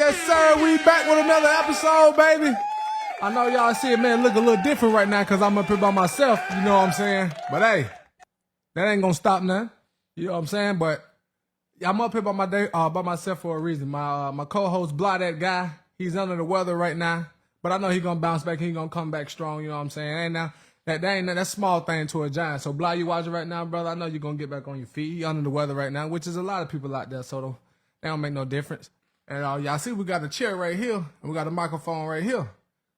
Yes, sir. We back with another episode, baby. I know y'all see it, man, look a little different right now because I'm up here by myself. You know what I'm saying? But hey, that ain't gonna stop nothing. You know what I'm saying? But I'm up here by myself for a reason. My co-host, Blah, that guy, he's under the weather right now. But I know he's gonna bounce back. He's gonna come back strong. You know what I'm saying? And now that small thing to a giant. So Blah, you watching right now, brother? I know you're gonna get back on your feet. He under the weather right now, which is a lot of people out there. So they don't make no difference. And y'all see we got a chair right here, and we got a microphone right here.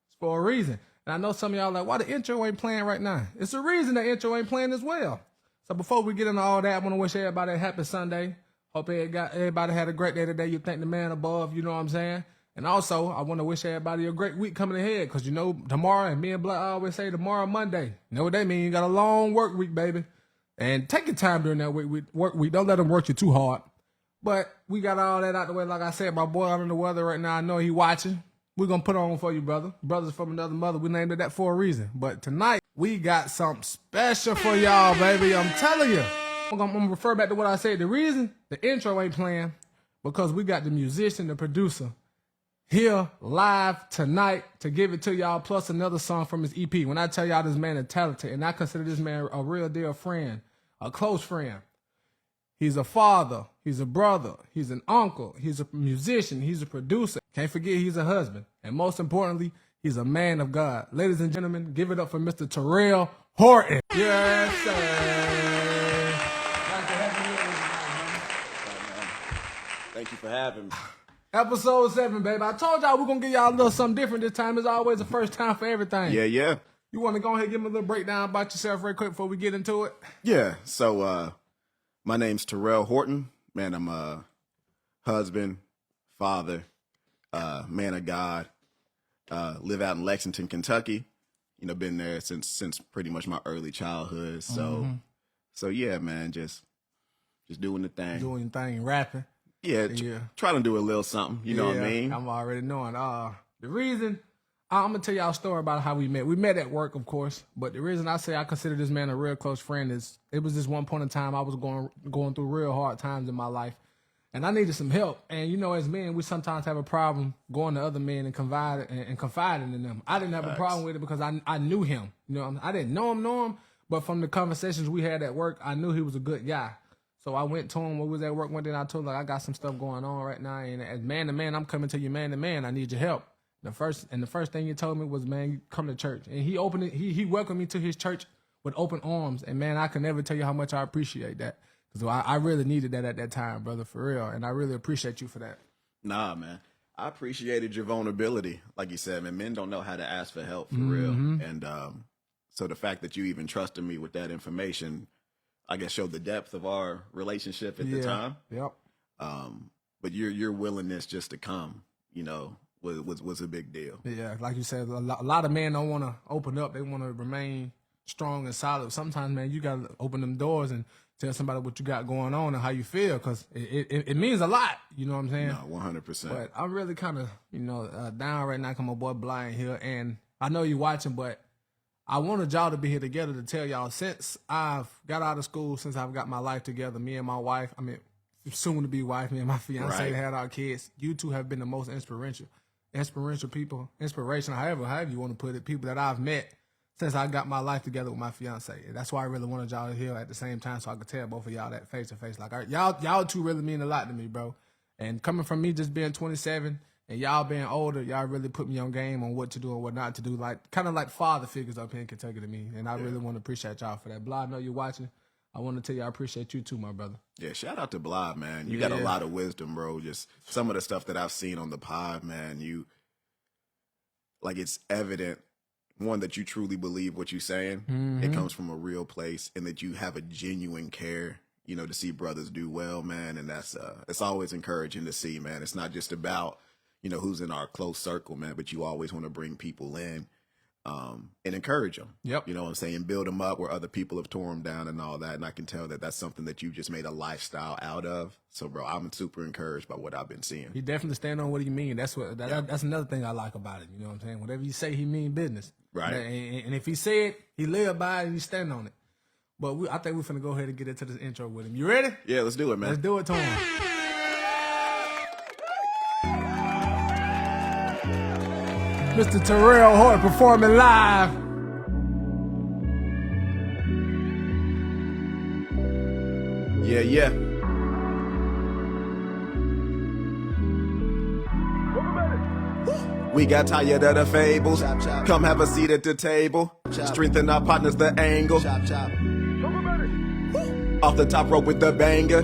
It's for a reason. And I know some of y'all like, why the intro ain't playing right now? It's a reason the intro ain't playing as well. So before we get into all that, I want to wish everybody a happy Sunday. Hope everybody had a great day today. You thank the man above, you know what I'm saying? And also, I want to wish everybody a great week coming ahead, because you know, tomorrow, and me and Black always say tomorrow, Monday. You know what that means? You got a long work week, baby. And take your time during that work week. Don't let them work you too hard. But we got all that out the way. Like I said, my boy under the weather right now. I know he watching. We're going to put on for you, brother. Brothers from another mother. We named it that for a reason. But tonight, we got something special for y'all, baby. I'm telling you. I'm going to refer back to what I said. The reason the intro ain't playing, because we got the musician, the producer, here live tonight to give it to y'all, plus another song from his EP. When I tell y'all this man is talented, and I consider this man a real deal friend, a close friend. He's a father, he's a brother, he's an uncle, he's a musician, he's a producer. Can't forget he's a husband. And most importantly, he's a man of God. Ladies and gentlemen, give it up for Mr. Terell Horton. Yes, sir. Nice to have you here. Thank you for having me. Episode 7, baby. I told y'all we're going to give y'all a little something different this time. It's always the first time for everything. Yeah. You want to go ahead and give me a little breakdown about yourself real quick before we get into it? Yeah, so my name's Terell Horton. Man, I'm a husband, father, man of God. Live out in Lexington, Kentucky. You know, been there since pretty much my early childhood. So yeah, man, just doing the thing. Doing your thing, rapping. Yeah, trying to do a little something. You know what I mean? I'm already knowing. The reason, I'm going to tell y'all a story about how we met. We met at work, of course, but the reason I say I consider this man a real close friend is it was this one point in time I was going through real hard times in my life, and I needed some help. And, you know, as men, we sometimes have a problem going to other men and confiding in them. I didn't have a problem with it because I knew him. You know, I didn't know him, but from the conversations we had at work, I knew he was a good guy. So I went to him when we was at work one day, and I told him, like, I got some stuff going on right now, and as man to man, I'm coming to you man to man. I need your help. The first thing he told me was, man, you come to church. And he welcomed me to his church with open arms. And man, I can never tell you how much I appreciate that. Because I really needed that at that time, brother, for real. And I really appreciate you for that. Nah, man. I appreciated your vulnerability. Like you said, man, men don't know how to ask for help, for real. And so the fact that you even trusted me with that information, I guess, showed the depth of our relationship at the time. Yep. But your willingness just to come, you know, was a big deal. Yeah, like you said, a lot of men don't want to open up. They want to remain strong and solid. Sometimes, man, you got to open them doors and tell somebody what you got going on and how you feel, because it means a lot. You know what I'm saying? No, 100%. But I'm really kind of, down right now because my boy Blind here. And I know you're watching, but I wanted y'all to be here together to tell y'all, since I've got out of school, since I've got my life together, me and my wife, soon to be wife, me and my fiance had our kids, you two have been the most inspirational people, however you want to put it, people that I've met since I got my life together with my fiance. And that's why I really wanted y'all here at the same time, so I could tell both of y'all that face to face. Like, y'all two really mean a lot to me, bro. And coming from me just being 27 and y'all being older, y'all really put me on game on what to do and what not to do. Like, kind of like father figures up here in Kentucky to me. And I really want to appreciate y'all for that. Blah, I know you're watching. I want to tell you I appreciate you too, my brother. Yeah, shout out to Blah, man. You got a lot of wisdom, bro. Just some of the stuff that I've seen on the pod, man. It's evident, one, that you truly believe what you're saying. It comes from a real place, and that you have a genuine care, to see brothers do well, man. And that's it's always encouraging to see, man. It's not just about, who's in our close circle, man, but you always want to bring people in and encourage them. Yep. You know what I'm saying? Build them up where other people have torn them down and all that. And I can tell that that's something that you just made a lifestyle out of. So, bro, I'm super encouraged by what I've been seeing. He definitely stand on what he mean. That's another thing I like about it. You know what I'm saying? Whatever you say, he mean business. Right. And if he say it, he live by it and he stand on it. But I think we're finna go ahead and get into this intro with him. You ready? Yeah, let's do it, man. Let's do it to him. Mr. Terell Horton performing live. Yeah, yeah. We got tired of the fables. Come have a seat at the table. Strengthen our partners, the angle. Off the top rope with the banger.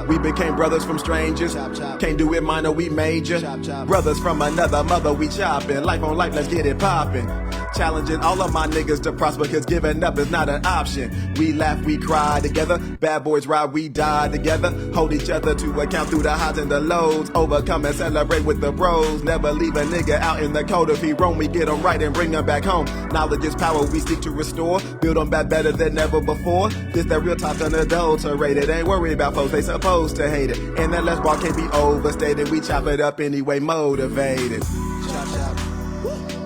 We became brothers from strangers. Can't do it minor, we major. Brothers from another mother, we chopping. Life on life, let's get it popping. Challenging all of my niggas to prosper, cause giving up is not an option. We laugh, we cry together. Bad boys ride, we die together. Hold each other to account through the highs and the lows. Overcome and celebrate with the bros. Never leave a nigga out in the cold. If he wrong, we get him right and bring him back home. Knowledge is power, we seek to restore. Build them back better than ever before. This that real talk unadulterated. Ain't worried about folks, they supposed to hate it. And that last bar can't be overstated. We chop it up anyway, motivated.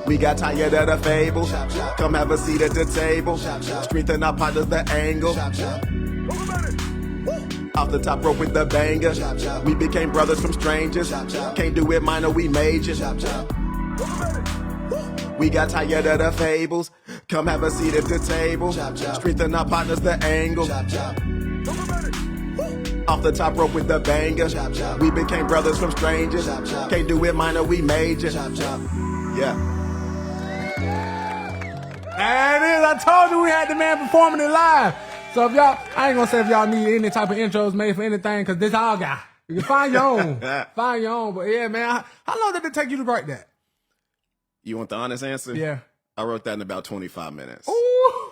We got tired of the fable. Come have a seat at the table. Strengthen our partners, the angle. Off the top rope with the banger. We became brothers from strangers. Can't do it minor, we major. We got tired of the fables. Come have a seat at the table. Strengthen our partners, the angle. Off the top rope with the banger. We became brothers from strangers. Can't do it minor, we major. Yeah. There it is. I told you we had the man performing it live. So if y'all, I ain't gonna say if y'all need any type of intros made for anything, cause this all got. You can find your own. Find your own. But yeah, man, how long did it take you to write that? You want the honest answer? Yeah. I wrote that in about 25 minutes. Ooh.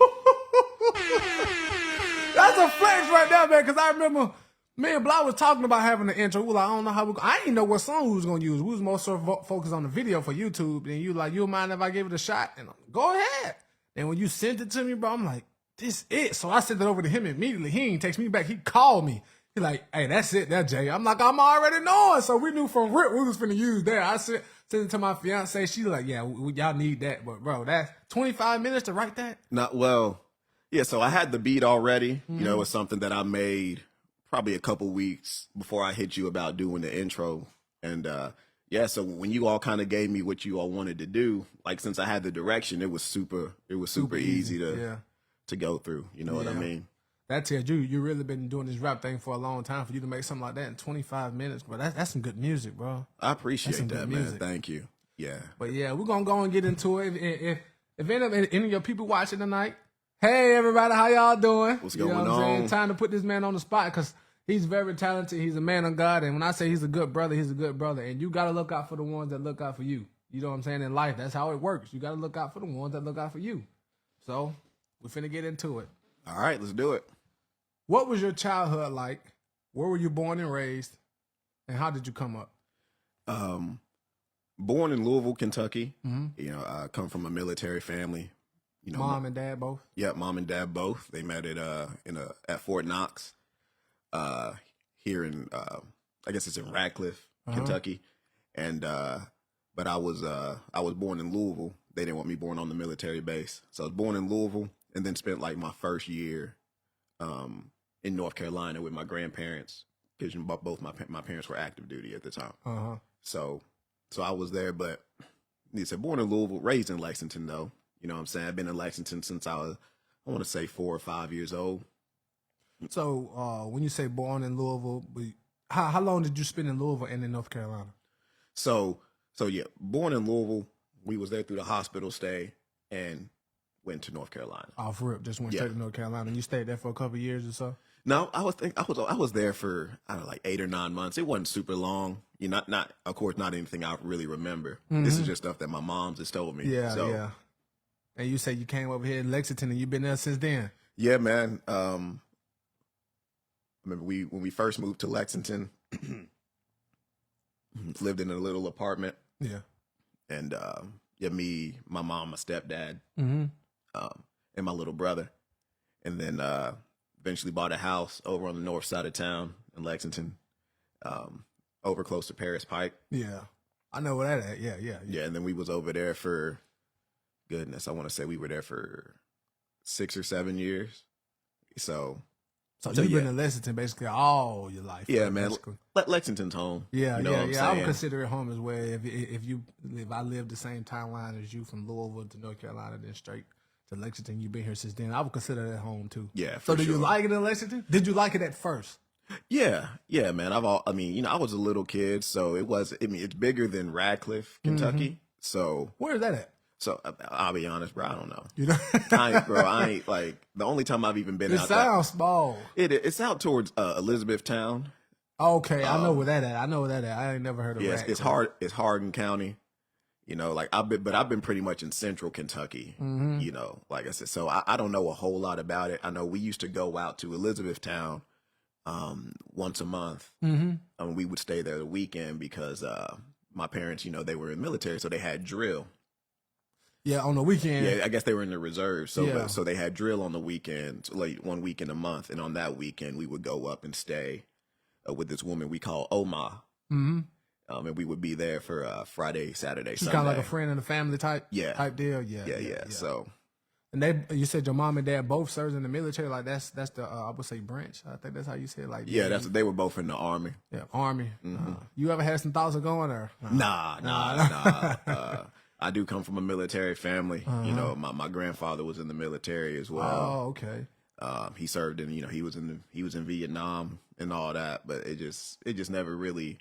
That's a flex right there, man, cause I remember me and Blah was talking about having an intro. We were like, I don't know how I didn't know what song we was gonna use. We was more sort of focused on the video for YouTube. And you like, you mind if I give it a shot? And I'm like, go ahead. And when you sent it to me, bro, I'm like, this it. So I sent it over to him immediately. He ain't text me back. He called me. He like, hey, that's it, that's Jay. I'm like, I'm already knowing. So we knew from rip we was finna use that. I sent it to my fiance. She like, yeah, y'all need that. But bro, that's 25 minutes to write that? Not well. Yeah, so I had the beat already. You know, it was something that I made probably a couple weeks before I hit you about doing the intro. And yeah, so when you all kind of gave me what you all wanted to do, like since I had the direction, it was super easy to go through. You know what I mean? That tells you really been doing this rap thing for a long time. For you to make something like that in 25 minutes, bro, that's some good music, bro. I appreciate that, man. Thank you. Yeah. But yeah, we're gonna go and get into it. If any of your people watching tonight, hey everybody, how y'all doing? What's going on? Time to put this man on the spot because he's very talented. He's a man of God, and when I say he's a good brother, he's a good brother. And you gotta look out for the ones that look out for you. You know what I'm saying? In life, that's how it works. You gotta look out for the ones that look out for you. So we're finna get into it. All right, let's do it. What was your childhood like? Where were you born and raised? And how did you come up? Born in Louisville, Kentucky. You know, I come from a military family. You know, mom and dad both? Yeah, mom and dad both. They met at Fort Knox. Here in I guess it's in Radcliffe, Kentucky. And but I was born in Louisville. They didn't want me born on the military base. So I was born in Louisville and then spent like my first year in North Carolina with my grandparents because both my parents were active duty at the time. So I was there, but they said born in Louisville, raised in Lexington though. You know what I'm saying? I've been in Lexington since I was, I want to say 4 or 5 years old. So when you say born in Louisville, how long did you spend in Louisville and in North Carolina? So yeah, born in Louisville. We was there through the hospital stay and went to North Carolina. Off rip, just went straight to North Carolina. And you stayed there for a couple of years or so? No, I was there for I don't know, like 8 or 9 months. It wasn't super long. You not of course not anything I really remember. This is just stuff that my mom's has told me. Yeah. And you say you came over here in Lexington and you've been there since then? Yeah, man. I remember when we first moved to Lexington, lived in a little apartment. Yeah. And me, my mom, my stepdad, and my little brother. And then eventually bought a house over on the north side of town in Lexington, over close to Paris Pike. Yeah. I know where that at. Yeah. Yeah, and then we was over there for, goodness, I want to say we were there for 6 or 7 years. So So So, you've been yeah. in Lexington basically all your life. Yeah, right, man. basically. Lexington's home. Yeah, You know yeah, what I'm yeah. I would saying? consider it home as well. If I lived the same timeline as you from Louisville to North Carolina, then straight to Lexington, you've been here since then. I would consider that home too. Yeah, So for do you sure. like it in Lexington? Did you like it at first? Yeah, man. I mean, I was a little kid, so it's bigger than Radcliffe, Mm-hmm. Kentucky. So, Where is that at? I'll be honest, bro. I don't know. You know, I ain't like the only time I've even been it out there. sounds small. It's out towards Elizabethtown. Okay, I know where that at. I ain't never heard of Yes, that. it's Hardin County. You know, like I've been pretty much in central Kentucky. Mm-hmm. You know, like I said, so I don't know a whole lot about it. I know we used to go out to Elizabethtown once a month. Mm-hmm. And we would stay there the weekend because my parents, they were in the military, so they had drill. Yeah, on the weekend. Yeah, I guess they were in the reserve. So Yeah. so they had drill on the weekend, like 1 weekend a month, and on that weekend we would go up and stay with this woman we call Oma. Mm-hmm. And we would be there for Friday, Saturday, She's Sunday. kind of like a friend in the family type. Yeah. Type deal. Yeah. Yeah. So And you said your mom and dad both served in the military. Like that's the I would say branch. I think that's how you said. Like yeah, they were both in the Army. yeah, Army. Mm-hmm. You ever had some thoughts of going or? Nah. I do come from a military family. Uh-huh. You know, my grandfather was in the military as well. Oh, okay. He served in, he was in Vietnam and all that, but it just never really,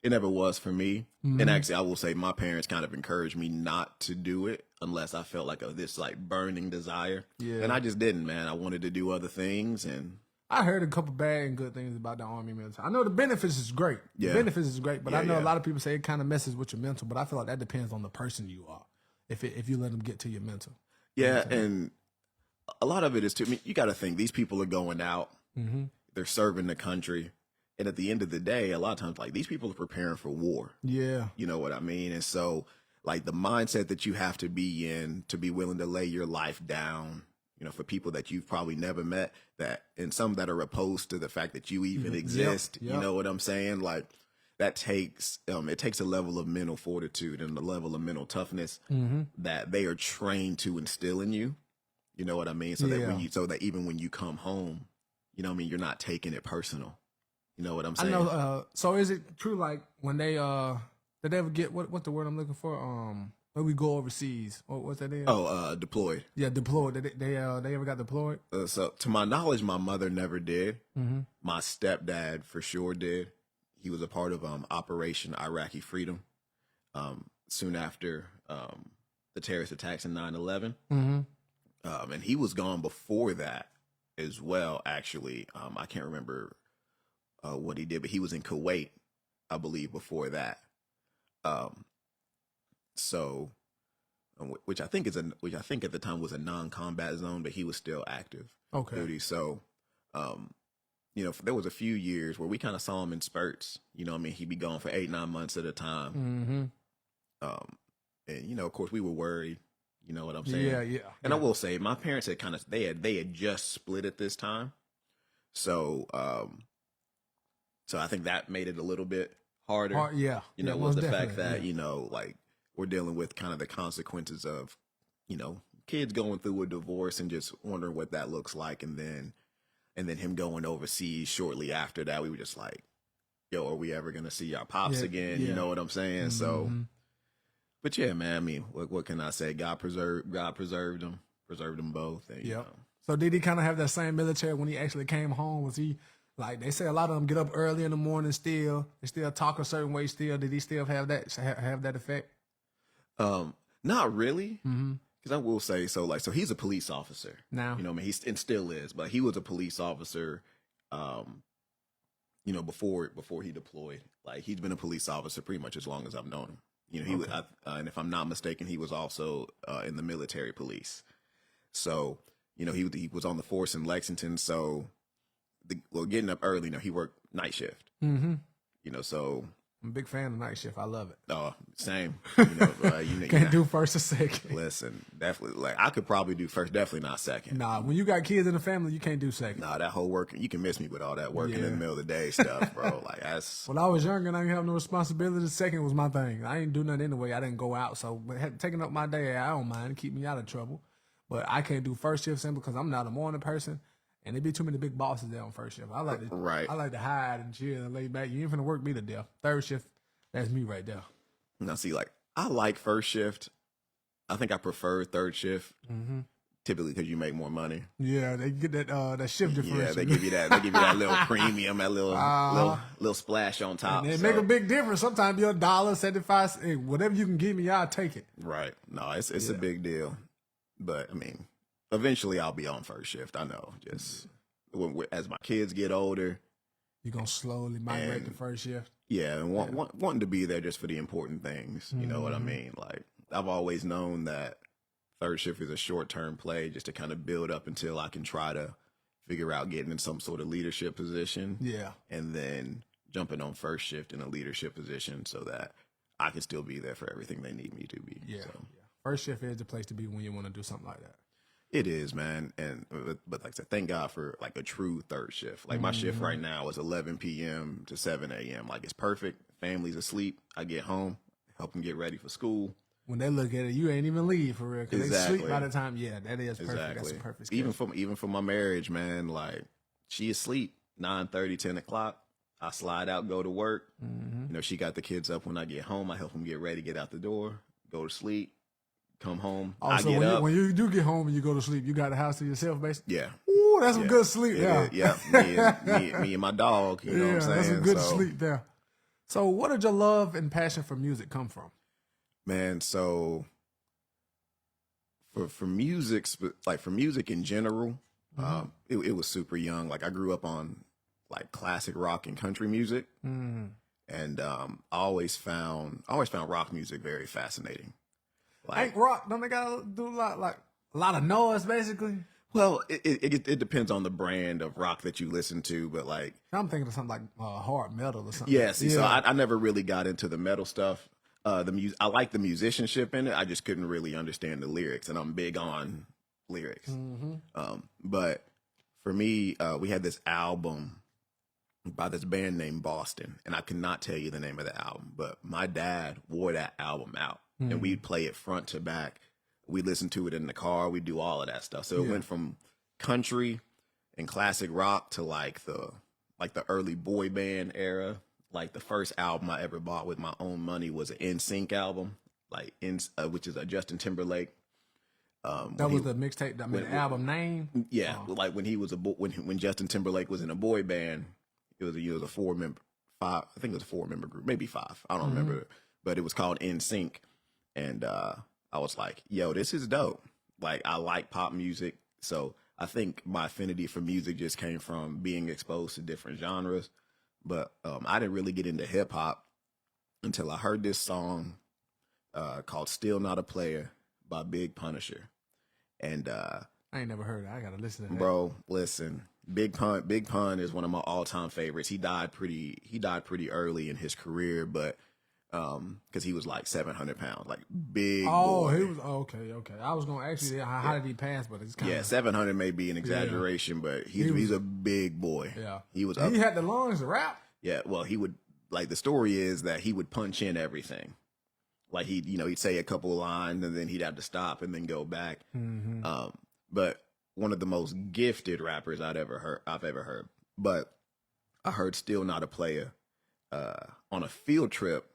it never was for me. Mm-hmm. And actually, I will say my parents kind of encouraged me not to do it unless I felt like this like burning desire. Yeah. And I just didn't, man. I wanted to do other things, and I heard a couple bad and good things about the Army military. I know the benefits is great. Yeah. The benefits is great, but I know Yeah. a lot of people say it kind of messes with your mental. But I feel like that depends on the person you are. If you let them get to your mental. yeah, and a lot of it is too. I mean, you got to think these people are going out, Mm-hmm. they're serving the country, and at the end of the day, a lot of times, like these people are preparing for war. Yeah. You know what I mean? And so, like the mindset that you have to be in to be willing to lay your life down, for people that you've probably never met, and some that are opposed to the fact that you even exist. Yep. You know what I'm saying? Like that takes it takes a level of mental fortitude and a level of mental toughness Mm-hmm. that they are trained to instill in you. You know what I mean? So that even when you come home, you're not taking it personal. You know what I'm I saying? know. So is it true? Like when they did they ever get what's the word I'm looking for? When we go overseas, what's that? Deployed. Yeah, deployed. Did they ever got deployed? So to my knowledge, my mother never did. Mm-hmm. My stepdad for sure did. He was a part of Operation Iraqi Freedom soon after the terrorist attacks in 9/11. Mm-hmm. And he was gone before that as well, actually. I can't remember what he did, but he was in Kuwait, I believe, before that. So, which I think at the time was a non-combat zone, but he was still active duty. So, there was a few years where we kind of saw him in spurts. He'd be gone for 8-9 months at a time. Mm-hmm. And of course, we were worried. You know what I'm saying? Yeah. And I will say, my parents had they had just split at this time, so I think that made it a little bit harder. Was the fact that like we're dealing with kind of the consequences of kids going through a divorce and just wondering what that looks like, and then him going overseas shortly after that. We were just like, yo, are we ever gonna see our pops again? You know what I'm saying? Mm-hmm. So. But yeah, man. I mean, what can I say? God preserved them both. And, So did he kind of have that same military when he actually came home? Was he like they say a lot of them get up early in the morning still? They still talk a certain way still. Did he still have that effect? Not really. Mm-hmm. Because I will say so. He's a police officer Now, he still is, but he was a police officer. Before he deployed, like he's been a police officer pretty much as long as I've known him. He was, and if I'm not mistaken, he was also in the military police. So, he was on the force in Lexington. So, getting up early, he worked night shift. Mm-hmm. So I'm a big fan of night shift. I love it. Oh, same. Can't do first or second. Listen, definitely. Like I could probably do first, definitely not second. Nah, when you got kids in the family, you can't do second. Nah, that whole work, you can miss me with all that working in the middle of the day stuff, bro. Like that's. When I was younger and I didn't have no responsibility, second was my thing. I didn't do nothing anyway. I didn't go out, so taking up my day, I don't mind. Keep me out of trouble. But I can't do first shift simply because I'm not a morning person. And there be too many big bosses there on first shift. I like to Right. I like to hide and chill and lay back. You ain't finna work me to death. Third shift, that's me right there. Now, see, like, I like first shift. I think I prefer third shift, typically because you make more money. Yeah, they get that shift differential. Yeah, they give you that. They give you that little premium, that little splash on top. And it so- make a big difference. Sometimes you're $1.75, hey, whatever you can give me, I'll take it. Right. No, it's a big deal. But I mean, eventually I'll be on first shift. I know. Just as my kids get older. You're gonna slowly migrate to first shift. Yeah, and wanting to be there just for the important things. You know what I mean? Like, I've always known that third shift is a short-term play just to kind of build up until I can try to figure out getting in some sort of leadership position. Yeah. And then jumping on first shift in a leadership position so that I can still be there for everything they need me to be. Yeah. So. First shift is the place to be when you want to do something like that. It is, man. And but like I said, thank God for like a true third shift. Like my shift right now is 11 p.m. to 7 a.m. Like it's perfect. Family's asleep. I get home, help them get ready for school. When they look at it, you ain't even leave for real because they Exactly. sleep by the time. Yeah, that is perfect. Exactly. That's a perfect schedule. Even for my marriage, man. Like she asleep 9:30, 10 o'clock. I slide out, go to work. You know, she got the kids up when I get home. I help them get ready, get out the door, go to sleep. Come home. Also, I get up. when you do get home and you go to sleep, you got the house to yourself, basically. Yeah. Ooh, that's some good sleep. Yeah. Me and my dog. You know what I'm saying? That's some good So, sleep there. So, where did your love and passion for music come from? man, so for music, like for music in general, it was super young. Like I grew up on like classic rock and country music, and I always found rock music very fascinating. Ain't rock? Don't they gotta do a lot of noise, basically? Well, it depends on the brand of rock that you listen to, but like I'm thinking of something like hard metal or something. yeah, see, so I never really got into the metal stuff. I like the musicianship in it. I just couldn't really understand the lyrics, and I'm big on lyrics. But for me, we had this album by this band named Boston, and I cannot tell you the name of the album, but my dad wore that album out, and we'd play it front to back. We listened to it in the car. We do all of that stuff. So it went from country and classic rock to like the early boy band era. Like the first album I ever bought with my own money was an NSYNC album, which is a Justin Timberlake. That was the mixtape. The album name. Yeah, like when he was when Justin Timberlake was in a boy band, it was a 4-member, 5. I think it was a 4-member group, maybe 5. I don't remember, but it was called NSYNC, and I was like, yo, this is dope. Like I like pop music, so I think my affinity for music just came from being exposed to different genres. But I didn't really get into hip hop until I heard this song called "Still Not a Player" by Big Punisher, and I ain't never heard it. I gotta listen to that. bro, listen, Big Pun is one of my all-time favorites. He died pretty early in his career, but because he was like 700 pounds, like big. Oh, boy. he was okay. I was gonna ask you how did he pass, but it's kind of 700 may be an exaggeration, but he's a big boy. yeah. He was. He had the lungs to rap. Yeah, well, he would the story is that he would punch in everything. Like he'd say a couple of lines and then he'd have to stop and then go back. But one of the most gifted rappers I've ever heard. But I heard "Still Not a Player" on a field trip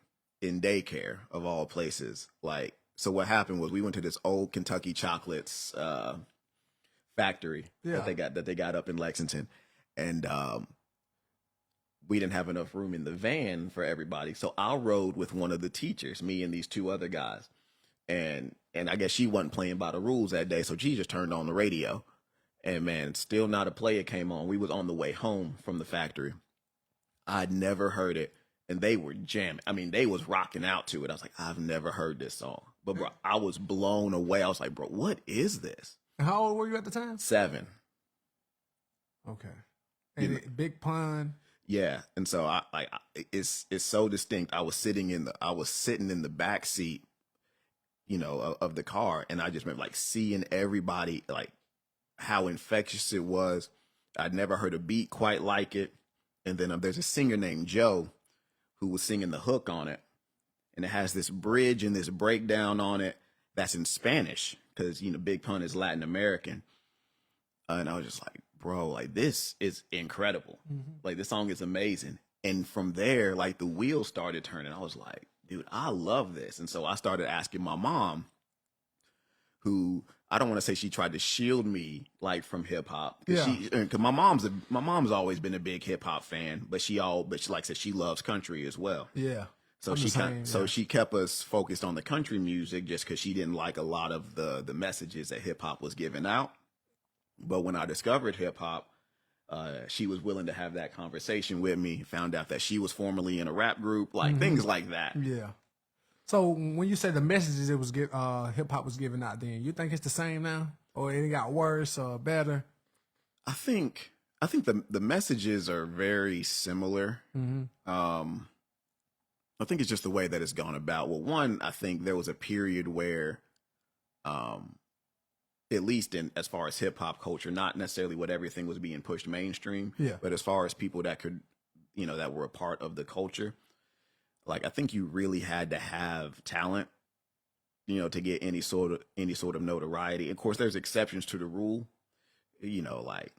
in daycare of all places. Like, so what happened was we went to this old Kentucky Chocolates factory that they got up in Lexington, and we didn't have enough room in the van for everybody. So I rode with one of the teachers, me and these 2 other guys. And I guess she wasn't playing by the rules that day, so she just turned on the radio. And man, "Still Not a Player" came on. We was on the way home from the factory. I'd never heard it, and they were jamming. I mean, they was rocking out to it. I was like, I've never heard this song. But bro, I was blown away. I was like, bro, what is this? How old were you at the time? 7. Okay. And Big Pun. Yeah, and so it's so distinct. I was sitting in the back seat, of the car, and I just remember like seeing everybody, like how infectious it was. I'd never heard a beat quite like it. And then there's a singer named Joe who was singing the hook on it, and it has this bridge and this breakdown on it that's in Spanish because Big Pun is Latin American. And I was just like, bro, like this is incredible. Like this song is amazing. And from there, like the wheels started turning. I was like, dude, I love this. And so I started asking my mom, who I don't want to say she tried to shield me like from hip hop. Yeah. Because my mom's always been a big hip hop fan, but she like I said, she loves country as well. Yeah. So she kept us focused on the country music just because she didn't like a lot of the messages that hip hop was giving out. But when I discovered hip hop, she was willing to have that conversation with me. Found out that she was formerly in a rap group, like things like that. Yeah. So when you say the messages it was hip hop was giving out, then you think it's the same now, or it got worse or better? I think the messages are very similar. I think it's just the way that it's gone about. Well, one, I think there was a period where, at least in as far as hip hop culture, not necessarily what everything was being pushed mainstream, but as far as people that could, that were a part of the culture, like I think you really had to have talent, to get any sort of notoriety. Of course, there's exceptions to the rule, like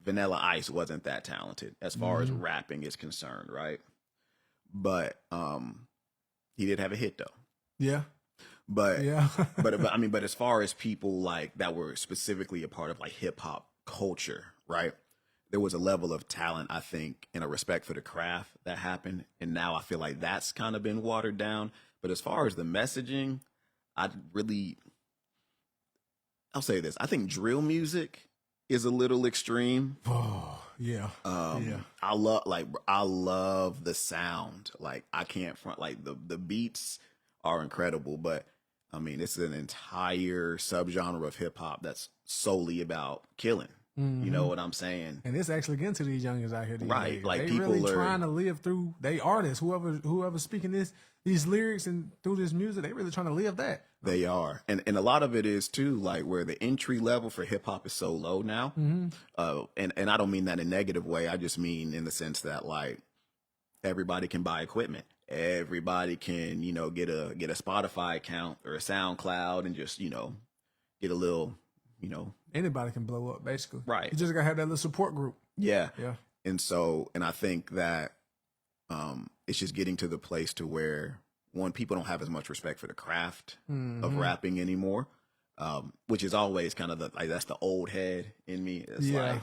Vanilla Ice wasn't that talented as far as rapping is concerned, right? But he did have a hit though. Yeah. But yeah. but as far as people like that were specifically a part of like hip hop culture, right? There was a level of talent, I think, and a respect for the craft that happened. And now I feel like that's kind of been watered down. But as far as the messaging, I'll say this. I think drill music is a little extreme. Oh, yeah. I love the sound. Like I can't front, like the beats are incredible, but I mean, it's an entire subgenre of hip hop that's solely about killing. You know what I'm saying? And it's actually getting to these youngins out here. Right. Days. Like they people really are trying to live through, they artists, whoever speaking these lyrics and through this music, they really trying to live that. They are. And a lot of it is too, like where the entry level for hip hop is so low now. And I don't mean that in a negative way. I just mean in the sense that like everybody can buy equipment. Everybody can, get a Spotify account or a SoundCloud and just, get a little, Anybody can blow up, basically. Right. You just gotta have that little support group. Yeah. Yeah. And I think that it's just getting to the place to where one, people don't have as much respect for the craft of rapping anymore. Which is always kind of that's the old head in me.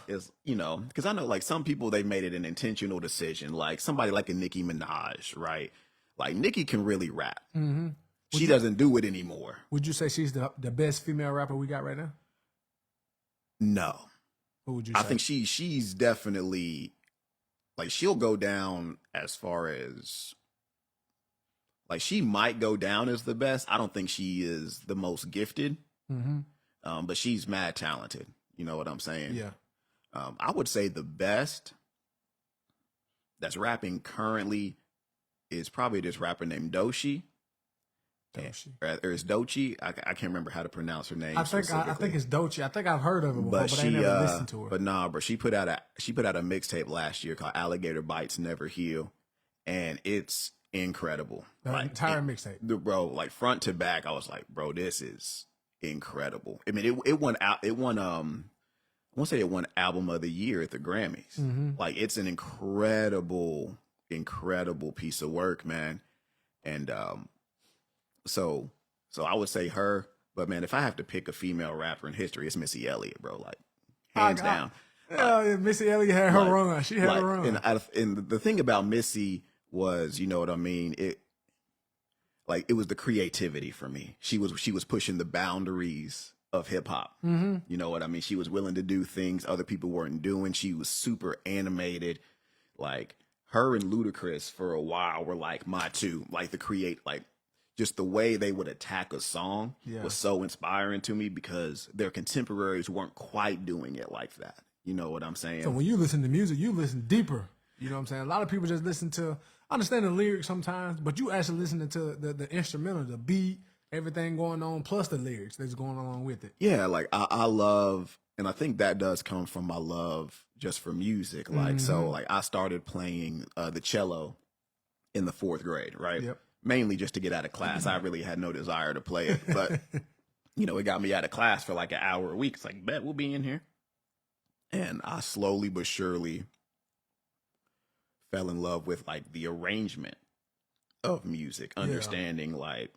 It's because I know like some people, they made it an intentional decision. Like somebody like a Nicki Minaj, right? Like Nicki can really rap. She doesn't do it anymore. Would you say she's the best female rapper we got right now? No. What would you say? I think she's definitely like she'll go down as far as like she might go down as the best. I don't think she is the most gifted. But she's mad talented. You know what I'm saying? Yeah. I would say the best that's rapping currently is probably this rapper named Doechii. Or it's Doechii. I can't remember how to pronounce her name. I think it's Doechii. I think I've heard of her before, but I never listened to her. But nah, bro, she put out a mixtape last year called Alligator Bites Never Heal, and it's incredible. The entire mixtape, bro, like front to back. I was like, bro, this is incredible. I mean, it won I want to say it won album of the year at the Grammys. Like it's an incredible piece of work, man. And so I would say her, but man, if I have to pick a female rapper in history, it's Missy Elliott, bro. Like hands down. Yeah, Missy Elliott had her run. She had her run. And the thing about Missy was, you know what I mean? It was the creativity for me. She was pushing the boundaries of hip hop. You know what I mean? She was willing to do things other people weren't doing. She was super animated. Like her and Ludacris for a while were like my two. Like just the way they would attack a song was so inspiring to me because their contemporaries weren't quite doing it like that. You know what I'm saying? So when you listen to music, you listen deeper. You know what I'm saying? A lot of people just listen to, I understand the lyrics sometimes, but you actually listening to the instrumental, the beat, everything going on, plus the lyrics that's going along with it. Yeah, like I love, and I think that does come from my love just for music. Like, so like I started playing the cello in the 4th grade, right? Yep. Mainly just to get out of class. I really had no desire to play it, but it got me out of class for like an hour a week. It's like, bet we'll be in here. And I slowly but surely fell in love with like the arrangement of music, understanding like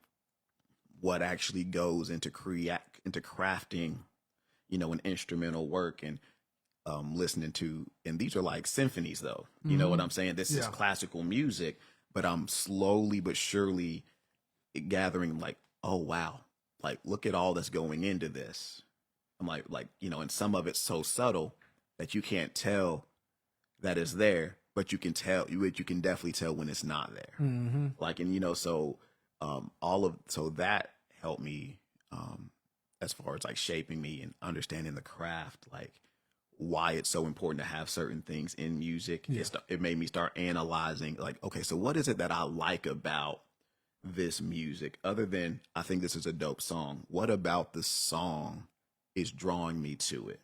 what actually goes into crafting, an instrumental work, and listening to, and these are like symphonies though. You know what I'm saying? This is classical music, but I'm slowly but surely gathering like, oh wow, like look at all that's going into this. I'm like, and some of it's so subtle that you can't tell that it's there, but you can definitely tell when it's not there. Like, and so so that helped me as far as like shaping me and understanding the craft, like why it's so important to have certain things in music. It made me start analyzing like, okay, so what is it that I like about this music other than I think this is a dope song? What about the song is drawing me to it?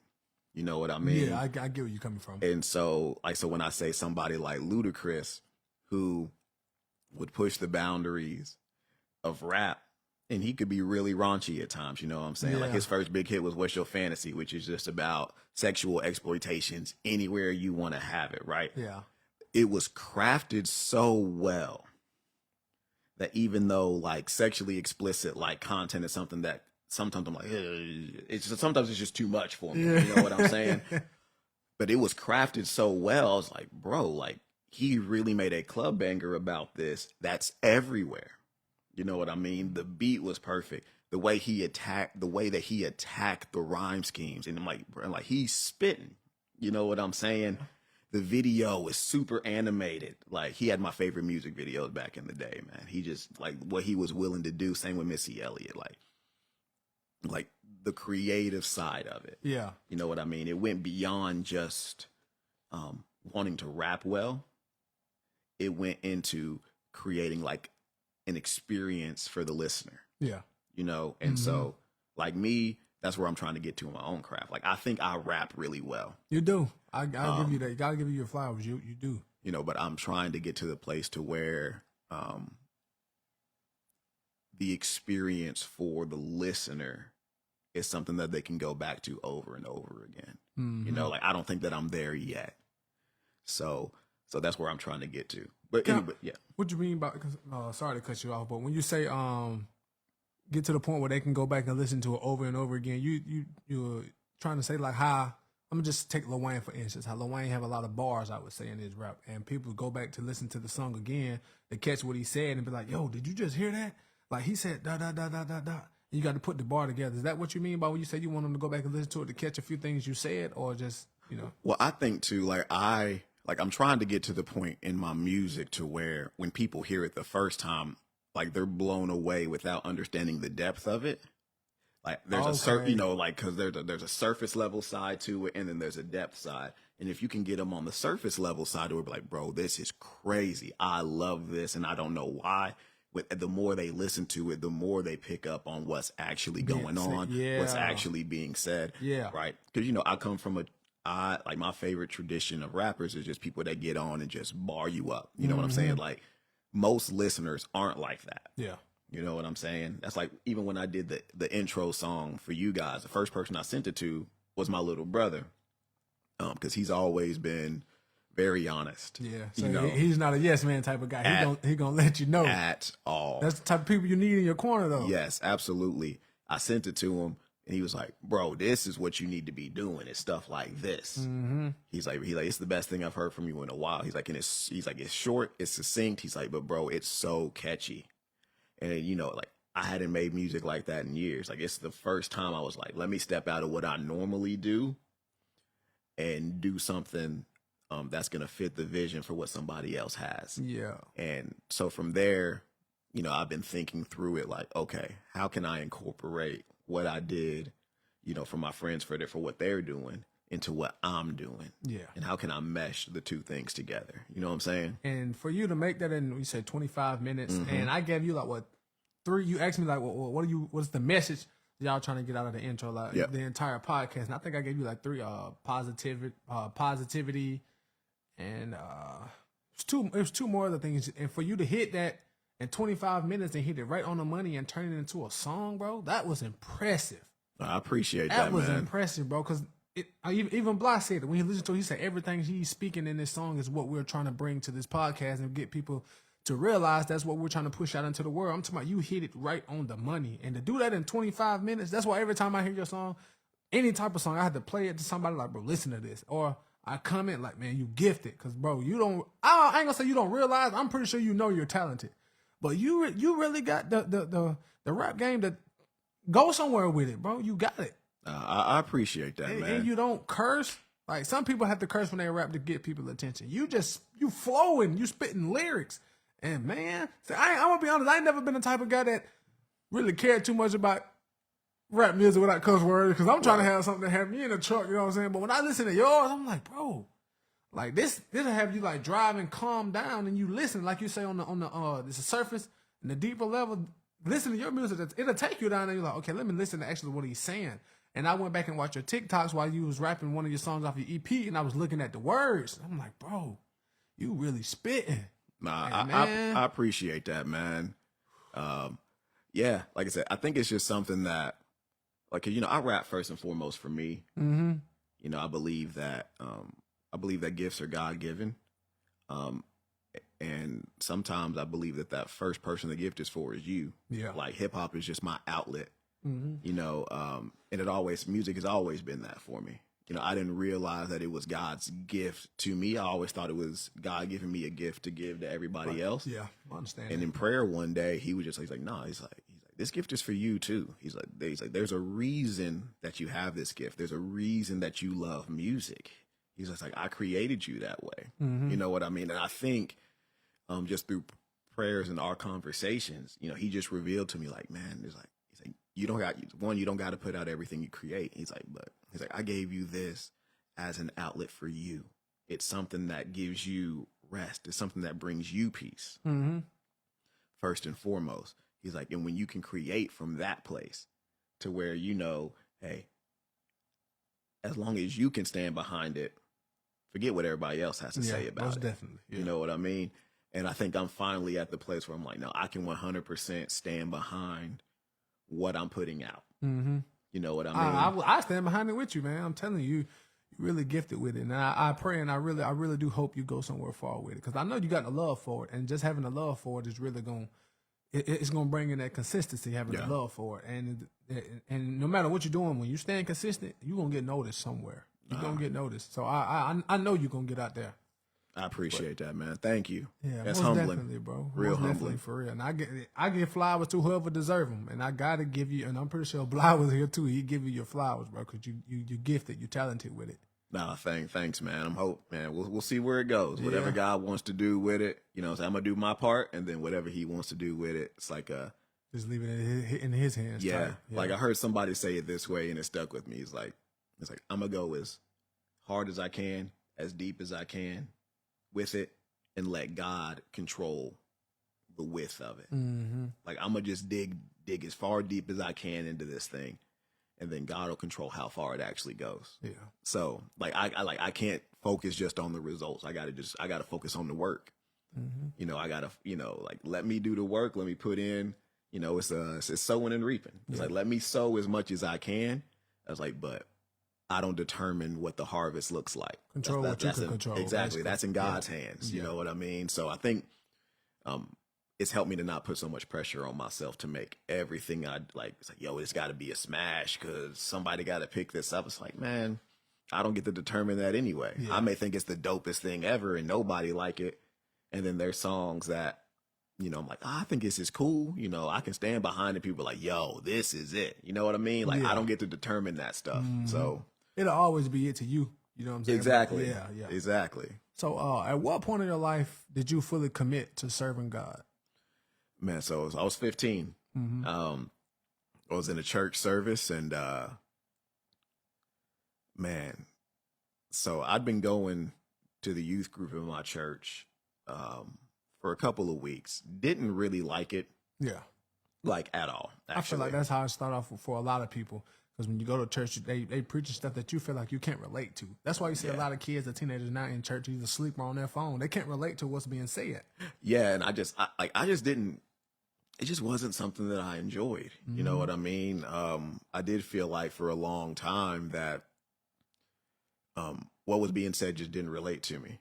You know what I mean? Yeah, I get where you're coming from. And so when I say somebody like Ludacris, who would push the boundaries of rap, and he could be really raunchy at times, you know what I'm saying? Like his first big hit was What's Your Fantasy, which is just about sexual exploitations anywhere you want to have it, right? Yeah. It was crafted so well that even though like sexually explicit like content is something that sometimes I'm like, sometimes it's just too much for me. You know what I'm saying? But it was crafted so well. I was like, bro, like he really made a club banger about this. That's everywhere. You know what I mean? The beat was perfect. The way that he attacked the rhyme schemes, and I'm like, bro, like he's spitting. You know what I'm saying? The video is super animated. Like he had my favorite music videos back in the day, man. He just like what he was willing to do. Same with Missy Elliott, like the creative side of it. Yeah. You know what I mean? It went beyond just wanting to rap well. It went into creating like an experience for the listener. Yeah. And so like me, that's where I'm trying to get to in my own craft. Like I think I rap really well. You do. I give you that. You gotta give you your flowers. You do. But I'm trying to get to the place to where the experience for the listener is something that they can go back to over and over again. Like I don't think that I'm there yet. So that's where I'm trying to get to. But anyway, yeah. What you mean by? Sorry to cut you off, but when you say get to the point where they can go back and listen to it over and over again, you're trying to say like how, I'm gonna just take Lil Wayne for instance. How Lil Wayne have a lot of bars, I would say, in his rap, and people go back to listen to the song again to catch what he said and be like, "Yo, did you just hear that? Like he said da da da da da da." You got to put the bar together. Is that what you mean by when you say you want them to go back and listen to it to catch a few things you said, or just Well, I think too, like I'm trying to get to the point in my music to where when people hear it the first time, like they're blown away without understanding the depth of it. Like there's because there's a surface level side to it, and then there's a depth side. And if you can get them on the surface level side, it would be like, bro, this is crazy. I love this, and I don't know why. The more they listen to it, the more they pick up on what's actually going on, what's actually being said. Yeah. Right. Because, I come from like my favorite tradition of rappers is just people that get on and just bar you up. You know what I'm saying? Like most listeners aren't like that. Yeah. You know what I'm saying? That's like, even when I did the intro song for you guys, the first person I sent it to was my little brother. Cause he's always been very honest. Yeah. So he's not a yes man type of guy. He gonna let you know at all. That's the type of people you need in your corner though. Yes, absolutely. I sent it to him and he was like, bro, this is what you need to be doing. It's stuff like this. Mm-hmm. He's like, it's the best thing I've heard from you in a while. He's like, it's short, it's succinct. He's like, but bro, it's so catchy. And like I hadn't made music like that in years. Like it's the first time I was like, let me step out of what I normally do and do something that's going to fit the vision for what somebody else has. Yeah. And so from there, I've been thinking through it like, okay, how can I incorporate what I did, for my friends for what they're doing into what I'm doing? Yeah. And how can I mesh the two things together? You know what I'm saying? And for you to make that in, you said 25 minutes, and I gave you like what, 3? You asked me like, what's the message y'all trying to get out of the intro, like the entire podcast? And I think I gave you like 3: positivity, and it was 2 more other things. And for you to hit that in 25 minutes and hit it right on the money and turn it into a song, bro, that was impressive. I appreciate that. That was man. impressive, bro. Because even Blah said it when he listened to it. He said everything he's speaking in this song is what we're trying to bring to this podcast and get people to realize that's what we're trying to push out into the world. I'm talking about you hit it right on the money, and to do that in 25 minutes. That's why every time I hear your song, any type of song, I had to play it to somebody like, bro, listen to this, or I comment like, man, you gifted, because bro, you don't. I ain't gonna say you don't realize. I'm pretty sure you know you're talented, but you really got the rap game to go somewhere with it, bro. You got it. I appreciate that, man. And you don't curse. Like some people have to curse when they rap to get people attention. You flowing, you spitting lyrics. And man, I'm gonna be honest, I ain't never been the type of guy that really cared too much about rap music without cuss words, because I'm trying to have something to have me in the truck, you know what I'm saying? But when I listen to yours, I'm like, bro, like this'll have you like drive and calm down, and you listen, like you say on the surface and the deeper level, listen to your music, it'll take you down, and you're like, okay, let me listen to actually what he's saying. And I went back and watched your TikToks while you was rapping one of your songs off your EP, and I was looking at the words. I'm like, bro, you really spitting. Nah, I appreciate that, man. Yeah, like I said, I think it's just something that, like, you know, I rap first and foremost for me. Mm-hmm. You know, I believe that gifts are God given, and sometimes I believe that first person the gift is for is you. Yeah, like hip hop is just my outlet. Mm-hmm. You know, and music has always been that for me. You know, I didn't realize that it was God's gift to me. I always thought it was God giving me a gift to give to everybody else. Yeah, I understand. And in prayer one day, he's like, nah, he's like, this gift is for you too. He's like, there's a reason that you have this gift. There's a reason that you love music. He's just like, I created you that way. Mm-hmm. You know what I mean? And I think, just through prayers and our conversations, you know, he just revealed to me, like, man, he's like, you don't got to put out everything you create. He's like, I gave you this as an outlet for you. It's something that gives you rest. It's something that brings you peace. Mm-hmm. First and foremost. He's like, and when you can create from that place to where, you know, hey, as long as you can stand behind it, forget what everybody else has to say about most it. Definitely. Yeah. You know what I mean? And I think I'm finally at the place where I'm like, no, I can 100% stand behind what I'm putting out. Mm-hmm. You know what I mean? I stand behind it with you, man. I'm telling you, you're really gifted with it. And I pray and I really do hope you go somewhere far with it, because I know you got the love for it. And just having the love for it is really it's going to bring in that consistency, having the love for it. And no matter what you're doing, when you stand consistent, you're going to get noticed somewhere. You're going to get noticed. So I know you're going to get out there. I appreciate that, man. Thank you. Yeah, that's most humbling, definitely, bro. Real most humbling, definitely, for real. And I give flowers to whoever deserve them, and I gotta give you. And I'm pretty sure Bly was here too. He give you your flowers, bro, because you gifted, you talented with it. Nah, thanks, man. We'll see where it goes. Yeah. Whatever God wants to do with it, you know. So I'm gonna do my part, and then whatever He wants to do with it, it's like just leave it in His hands. Yeah, like I heard somebody say it this way, and it stuck with me. It's like I'm gonna go as hard as I can, as deep as I can, with it, and let God control the width of it. Mm-hmm. Like I'm gonna just dig as far deep as I can into this thing, and then God will control how far it actually goes. Yeah. So like I can't focus just on the results. I gotta focus on the work. Mm-hmm. You know, I gotta, you know, like let me do the work. Let me put in. You know, it's sowing and reaping. It's like let me sow as much as I can. I was like, but I don't determine what the harvest looks like. Control what you can control. Exactly. That's in God's hands. You know what I mean? So I think it's helped me to not put so much pressure on myself to make everything I like. It's like, yo, it's got to be a smash because somebody got to pick this up. It's like, man, I don't get to determine that anyway. Yeah. I may think it's the dopest thing ever and nobody like it. And then there's songs that, you know, I'm like, I think this is cool. You know, I can stand behind it. People are like, yo, this is it. You know what I mean? Like, I don't get to determine that stuff. Mm-hmm. So it'll always be it to you. You know what I'm saying? Exactly. Yeah. Exactly. So at what point in your life did you fully commit to serving God? Man, so I was 15. Mm-hmm. I was in a church service and, man, so I'd been going to the youth group in my church, for a couple of weeks. Didn't really like it. Yeah. Like at all, actually. I feel like that's how it started off for a lot of people. Because when you go to church, they preaching stuff that you feel like you can't relate to. That's why you see a lot of kids or teenagers now in church either sleep or on their phone. They can't relate to what's being said. Yeah, and I just didn't. It just wasn't something that I enjoyed. Mm-hmm. You know what I mean? I did feel like for a long time that what was being said just didn't relate to me.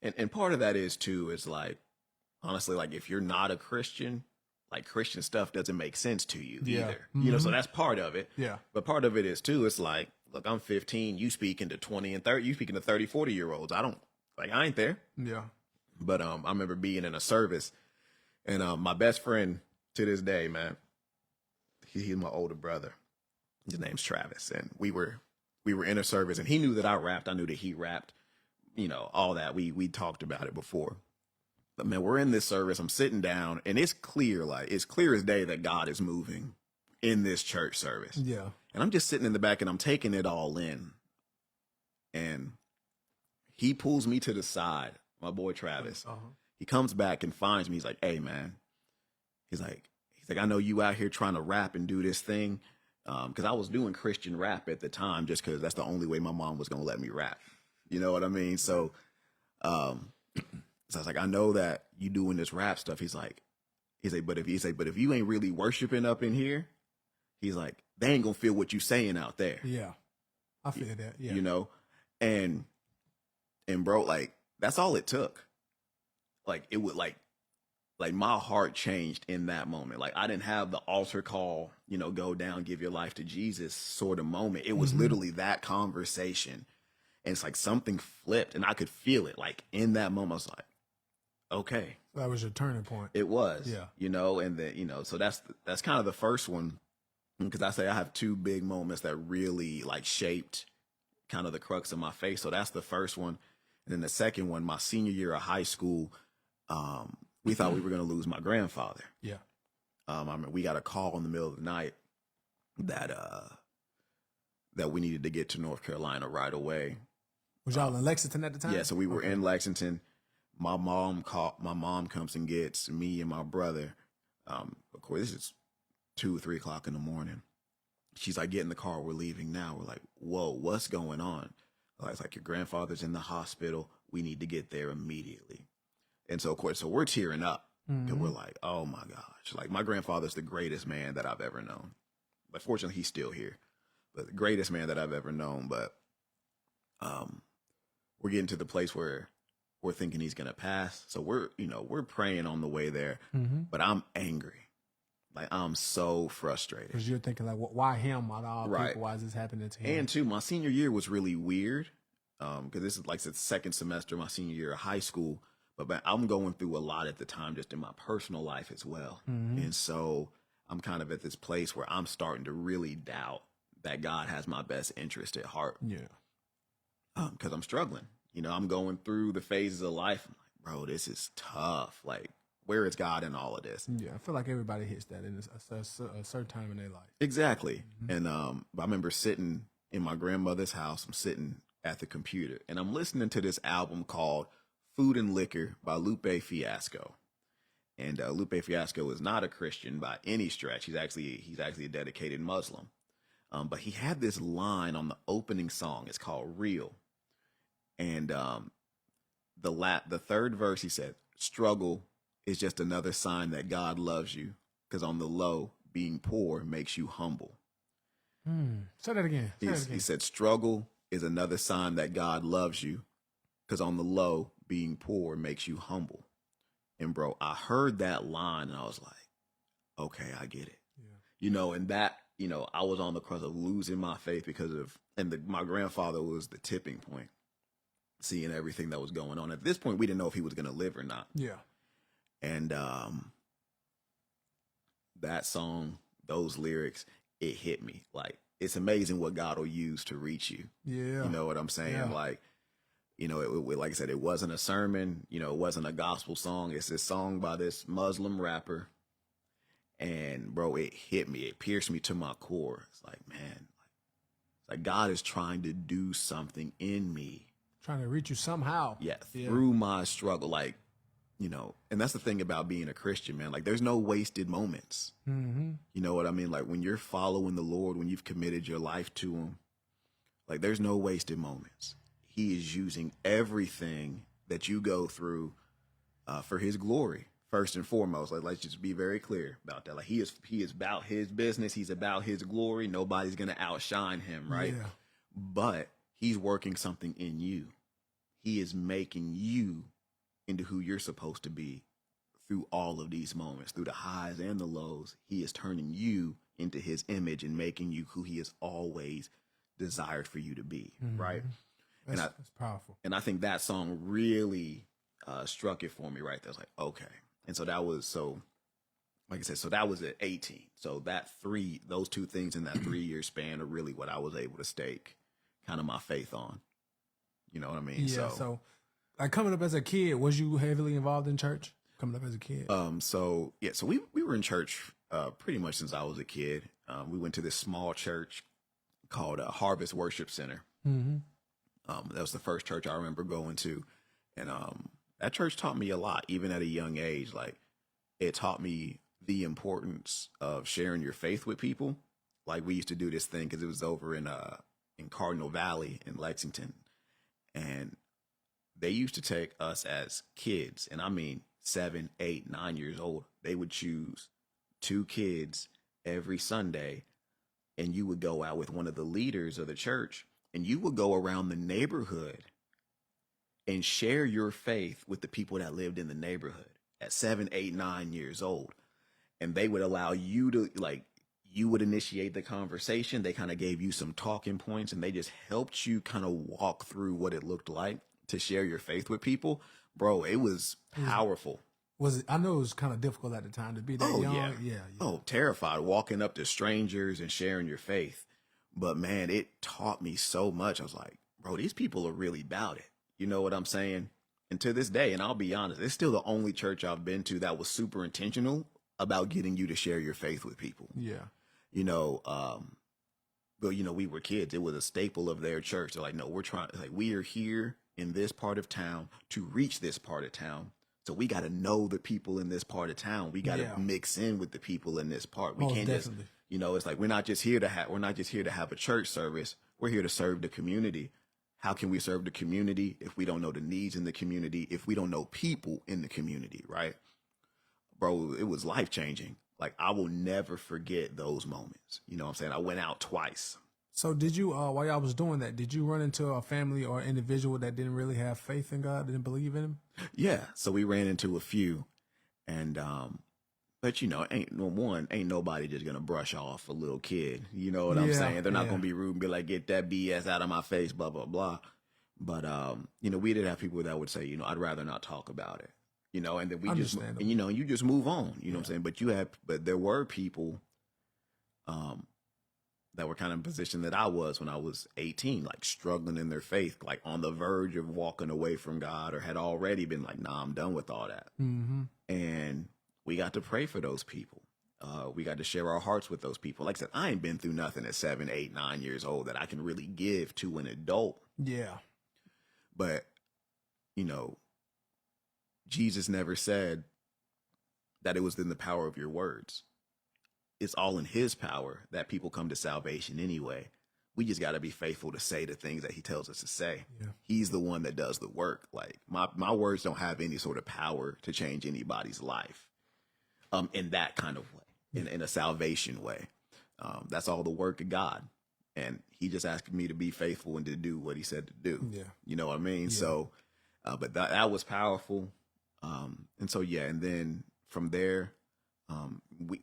And part of that is too, is like, honestly, like if you're not a Christian, like Christian stuff doesn't make sense to you either. You know, so that's part of it. Yeah. But part of it is too, it's like, look, I'm 15, you speaking to 20 and 30, you speaking to 30, 40-year-olds. I ain't there. Yeah. But I remember being in a service, and my best friend to this day, man, he's my older brother. His name's Travis, and we were in a service, and he knew that I rapped. I knew that he rapped. You know, all that. We talked about it before. But man, we're in this service. I'm sitting down, and it's clear as day that God is moving in this church service. Yeah. And I'm just sitting in the back, and I'm taking it all in. And he pulls me to the side, my boy Travis. He comes back and finds me. He's like, "Hey, man." He's like, "I know you out here trying to rap and do this thing." Because I was doing Christian rap at the time, just because that's the only way my mom was going to let me rap. You know what I mean? So, so I was like, "I know that you doing this rap stuff." He's like, but if you ain't really worshiping up in here, he's like, they ain't gonna feel what you saying out there. Yeah, I feel that. Yeah, you know, and bro, like that's all it took. Like it would like my heart changed in that moment. Like I didn't have the altar call, you know, go down, give your life to Jesus sort of moment. It was literally that conversation. And it's like something flipped, and I could feel it. Like in that moment, I was like, okay. That was your turning point. It was. Yeah. You know, and then, you know, so that's kind of the first one. Because I say I have two big moments that really like shaped kind of the crux of my faith. So that's the first one. And then the second one, my senior year of high school, we thought we were going to lose my grandfather. Yeah. I mean, we got a call in the middle of the night that we needed to get to North Carolina right away. Was y'all in Lexington at the time? Yeah, so we were in Lexington. My mom comes and gets me and my brother. Of course, this is 2 or 3 o'clock in the morning. She's like, "Get in the car. We're leaving now." We're like, "Whoa, what's going on?" It's like, "Your grandfather's in the hospital. We need to get there immediately." And so, of course, we're tearing up. And we're like, "Oh my gosh!" Like my grandfather's the greatest man that I've ever known. But fortunately, he's still here. But the greatest man that I've ever known. But we're getting to the place where we're thinking he's gonna pass. So we're praying on the way there. But I'm angry. Like I'm so frustrated. Because you're thinking like, why him out of all people? Why is this happening to him? And too, my senior year was really weird. Because this is like the second semester of my senior year of high school. But I'm going through a lot at the time, just in my personal life as well. And so I'm kind of at this place where I'm starting to really doubt that God has my best interest at heart. Yeah. Because I'm struggling. You know, I'm going through the phases of life. I'm like, bro, this is tough. Like, where is God in all of this? Yeah, I feel like everybody hits that in a certain time in their life. Exactly. And I remember sitting in my grandmother's house. I'm sitting at the computer, and I'm listening to this album called Food and Liquor by Lupe Fiasco. And Lupe Fiasco is not a Christian by any stretch. He's actually a dedicated Muslim. But he had this line on the opening song. It's called Real. And the third verse, he said, "Struggle is just another sign that God loves you, because on the low, being poor makes you humble." Say that again. He said, "Struggle is another sign that God loves you, because on the low, being poor makes you humble." And bro, I heard that line and I was like, okay, I get it. Yeah. You know, and that, you know, I was on the crust of losing my faith because of, my grandfather was the tipping point, seeing everything that was going on. At this point, we didn't know if he was going to live or not. Yeah. And that song, those lyrics, it hit me. Like, it's amazing what God will use to reach you. Yeah. You know what I'm saying? Yeah. Like, you know, like I said, it wasn't a sermon. You know, it wasn't a gospel song. It's this song by this Muslim rapper. And bro, it hit me. It pierced me to my core. It's like, man, like God is trying to do something in me. Trying to reach you somehow. Yeah, through my struggle. Like, you know, and that's the thing about being a Christian, man. Like, there's no wasted moments. You know what I mean? Like, when you're following the Lord, when you've committed your life to him, like, there's no wasted moments. He is using everything that you go through for his glory, first and foremost. Like, let's just be very clear about that. Like, he is about his business. He's about his glory. Nobody's going to outshine him, right? Yeah. But He's working something in you. He is making you into who you're supposed to be through all of these moments, through the highs and the lows. He is turning you into his image and making you who he has always desired for you to be. Right. That's powerful. And I think that song really struck it for me right there. I was like, okay. And so that was like I said, so that was at 18. So those two things in that 3-year span are really what I was able to stake kind of my faith on. You know what I mean? Yeah. So like coming up as a kid, was you heavily involved in church coming up as a kid? So we were in church pretty much since I was a kid. We went to this small church called Harvest Worship Center. That was the first church I remember going to. And that church taught me a lot, even at a young age. Like, it taught me the importance of sharing your faith with people. Like, we used to do this thing because it was over in Cardinal Valley in Lexington. And they used to take us as kids, and I mean 7, 8, 9 years old. They would choose 2 kids every Sunday, and you would go out with one of the leaders of the church, and you would go around the neighborhood and share your faith with the people that lived in the neighborhood at 7, 8, 9 years old. And they would allow you to, like, you would initiate the conversation. They kind of gave you some talking points, and they just helped you kind of walk through what it looked like to share your faith with people. Bro, it was powerful. I know it was kind of difficult at the time to be that young. Yeah. Oh, terrified walking up to strangers and sharing your faith. But man, it taught me so much. I was like, bro, these people are really about it. You know what I'm saying? And to this day, and I'll be honest, it's still the only church I've been to that was super intentional about getting you to share your faith with people. Yeah. You know, but you know, we were kids. It was a staple of their church. They're like, no, we are here in this part of town to reach this part of town. So we got to know the people in this part of town. We got to mix in with the people in this part. We can't just, you know, it's like, we're not just here to have a church service. We're here to serve the community. How can we serve the community if we don't know the needs in the community, if we don't know people in the community, right? Bro, it was life-changing. Like, I will never forget those moments. You know what I'm saying? I went out twice. So did you, while y'all was doing that, did you run into a family or individual that didn't really have faith in God, didn't believe in him? Yeah. So we ran into a few. And, but you know, ain't nobody just going to brush off a little kid. You know what I'm saying? They're not going to be rude and be like, get that BS out of my face, blah, blah, blah. But, you know, we did have people that would say, you know, I'd rather not talk about it. You know, and then you just move on, you know what I'm saying? But there were people, that were kind of in a position that I was when I was 18, like struggling in their faith, like on the verge of walking away from God, or had already been like, nah, I'm done with all that. And we got to pray for those people. We got to share our hearts with those people. Like I said, I ain't been through nothing at 7, 8, 9 years old that I can really give to an adult. Yeah. But, you know, Jesus never said that it was in the power of your words. It's all in his power that people come to salvation anyway. We just got to be faithful to say the things that he tells us to say. Yeah. He's the one that does the work. Like, my words don't have any sort of power to change anybody's life, in that kind of way, in a salvation way. That's all the work of God. And he just asked me to be faithful and to do what he said to do. Yeah. You know what I mean? Yeah. So, but that was powerful. And so, yeah. And then from there,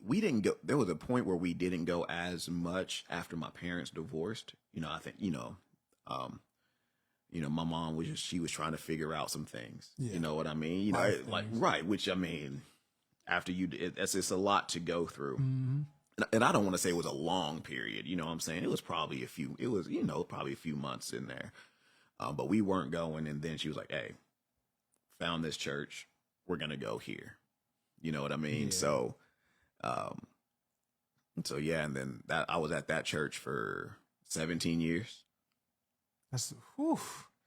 we didn't go, there was a point where we didn't go as much after my parents divorced. You know, I think, my mom she was trying to figure out some things, you know what I mean? You know, right. Which, I mean, after it's a lot to go through. And I don't want to say it was a long period, you know what I'm saying? It was probably a few months in there. But we weren't going. And then she was like, hey, found this church. We're going to go here. You know what I mean? Yeah. So yeah. And then I was at that church for 17 years. That's, whew.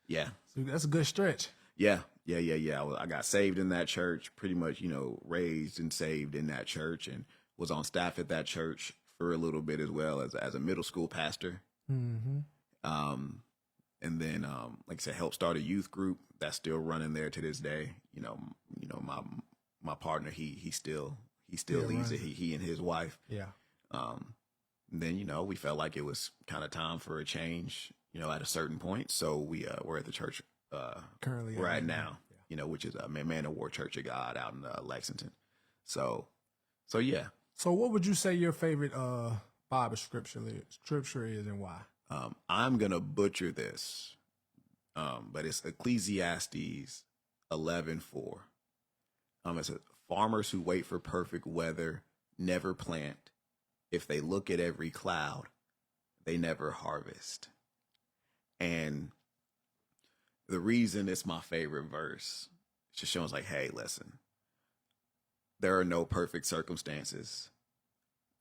Yeah. So that's a good stretch. Yeah. I got saved in that church, pretty much, you know, raised and saved in that church, and was on staff at that church for a little bit as well as a middle school pastor. And then, like I said, helped start a youth group that's still running there to this day. You know, my partner, he still leads it. He and his wife. Yeah. And then, you know, we felt like it was kind of time for a change. at a certain point. So we're at the church Currently, we're at yeah. now, which is Man of War Church of God out in Lexington. So yeah. So, what would you say your favorite Bible scripture is, and why? I'm gonna butcher this, but it's Ecclesiastes 11:4. It says, "Farmers who wait for perfect weather never plant. If they look at every cloud, they never harvest." And the reason it's my favorite verse, it's just showing like, hey, listen, there are no perfect circumstances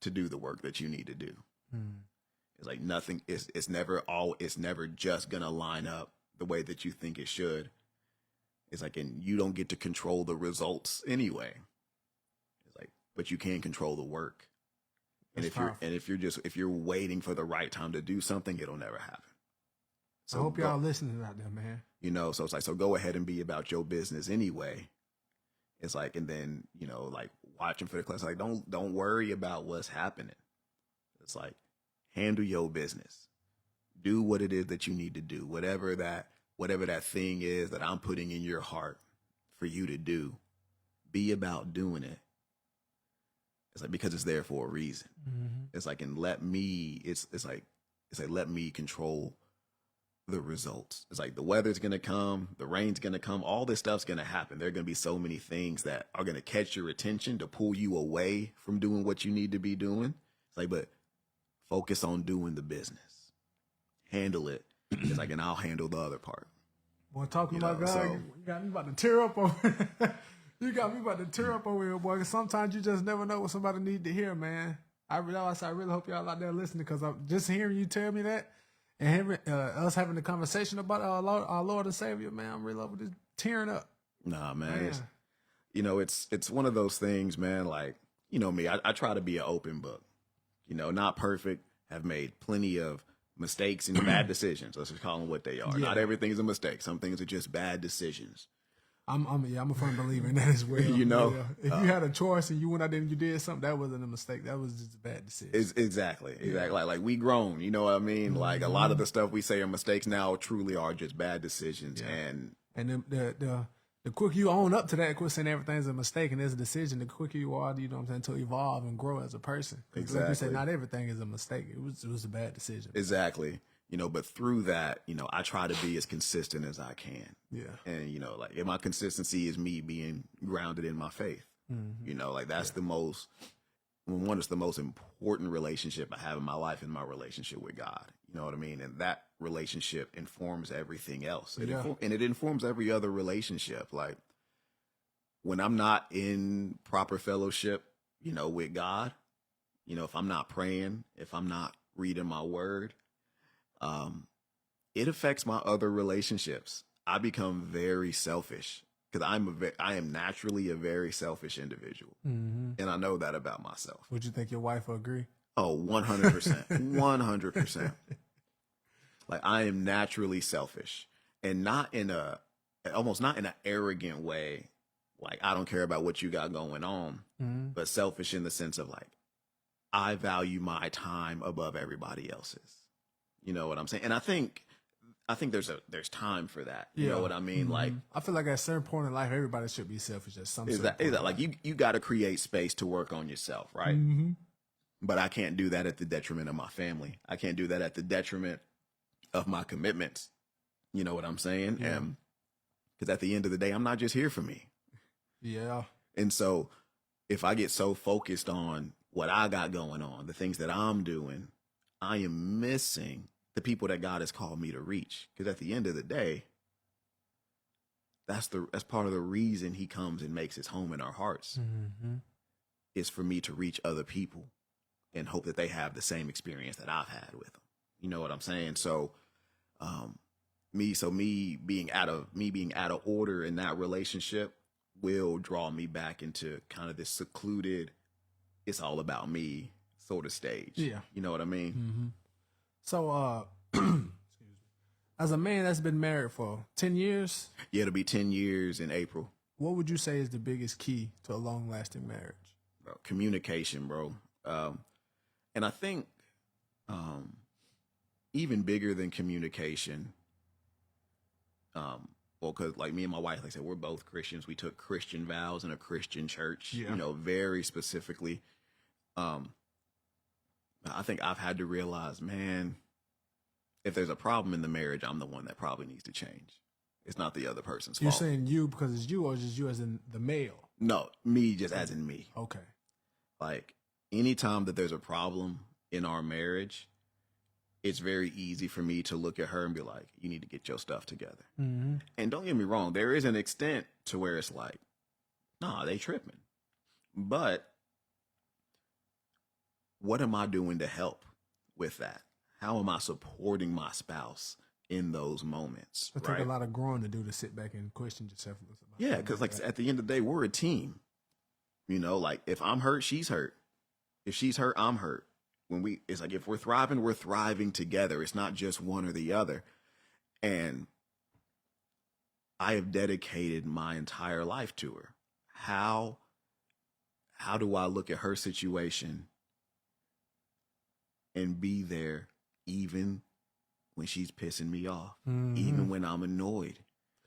to do the work that you need to do. It's like nothing. It's never just gonna line up the way that you think it should. It's like, and you don't get to control the results anyway. It's like, but you can control the work. And if you're waiting for the right time to do something, it'll never happen. So I hope y'all listening out there, man. So it's like, so go ahead and be about your business anyway. It's like, and then, like watching for the class, like, don't worry about what's happening. It's like, handle your business, do what it is that you need to do, whatever that thing is that I'm putting in your heart for you to do, be about doing it. It's like, because it's there for a reason. It's like, and let me control the results. It's like, the weather's going to come, the rain's going to come, all this stuff's going to happen. There are going to be so many things that are going to catch your attention to pull you away from doing what you need to be doing. It's like, but focus on doing the business, handle it. It's like, and I'll handle the other part. Boy, talking about God, you got me about to tear up over. You got me about to tear up over here, boy. 'Cause sometimes you just never know what somebody need to hear, man. I really hope y'all out there listening, because I'm just hearing you tell me that, and hearing, us having the conversation about our Lord and Savior, man. I'm really over this tearing up. Nah, man. It's one of those things, man. Like, me, I try to be an open book. Not perfect. Have made plenty of mistakes and bad decisions. Let's just call them what they are. Yeah. Not everything is a mistake. Some things are just bad decisions. I'm a firm believer in that as well. Yeah. If you had a choice and you went out there and you did something, that wasn't a mistake. That was just a bad decision. Exactly. Like we grown, you know what I mean? Like, a lot of the stuff we say are mistakes now truly are just bad decisions. Yeah. And the quicker you own up to that, quit saying everything's a mistake and there's a decision, the quicker you are, to evolve and grow as a person. Exactly. Like you said, not everything is a mistake. It was a bad decision. Exactly. But through that, I try to be as consistent as I can. Yeah. And, like, my consistency is me being grounded in my faith. Like, that's it's the most important relationship I have in my life, in my relationship with God. You know what I mean? And that relationship informs everything else. And it informs every other relationship. Like, when I'm not in proper fellowship, with God, if I'm not praying, if I'm not reading my word, it affects my other relationships. I become very selfish, because I am naturally a very selfish individual. And I know that about myself. Would you think your wife will agree? Oh, 100%. 100%. Like, I am naturally selfish, and almost not in an arrogant way. Like, I don't care about what you got going on, but selfish in the sense of, like, I value my time above everybody else's. You know what I'm saying? And I think there's time for that. You know what I mean? Like, I feel like at a certain point in life, everybody should be selfish at some is point. that like, you got to create space to work on yourself, right? But I can't do that at the detriment of my family. I can't do that at the detriment of my commitments. You know what I'm saying? And because at the end of the day, I'm not just here for me. Yeah. And so if I get so focused on what I got going on, the things that I'm doing, I am missing the people that God has called me to reach. Because at the end of the day, that's part of the reason he comes and makes his home in our hearts, is for me to reach other people and hope that they have the same experience that I've had with them. You know what I'm saying? So, me being out of order in that relationship will draw me back into kind of this secluded, it's all about me sort of stage. Yeah. You know what I mean? So, excuse me. As a man that's been married for 10 years. Yeah, it'll be 10 years in April. What would you say is the biggest key to a long-lasting marriage? Communication, bro. And I think, even bigger than communication. Well, because like me and my wife, like I said, we're both Christians. We took Christian vows in a Christian church, Yeah. you know, very specifically. I think I've had to realize, man, if there's a problem in the marriage, I'm the one that probably needs to change. It's not the other person's You're fault. saying you because it's you, or just you as in the male? No, me just as in me. Okay. Like anytime that there's a problem in our marriage, it's very easy for me to look at her and be like, you need to get your stuff together. Mm-hmm. And don't get me wrong, there is an extent to where it's like, nah, they tripping. But what am I doing to help with that? How am I supporting my spouse in those moments? It right? take a lot of growing to do to sit back and question yourself. About Yeah, because like that. at the end of the day, we're a team. You know, like if I'm hurt, she's hurt. If she's hurt, I'm hurt. It's like if we're thriving together. It's not just one or the other. And I have dedicated my entire life to her. How do I look at her situation and be there even when she's pissing me off, even when I'm annoyed?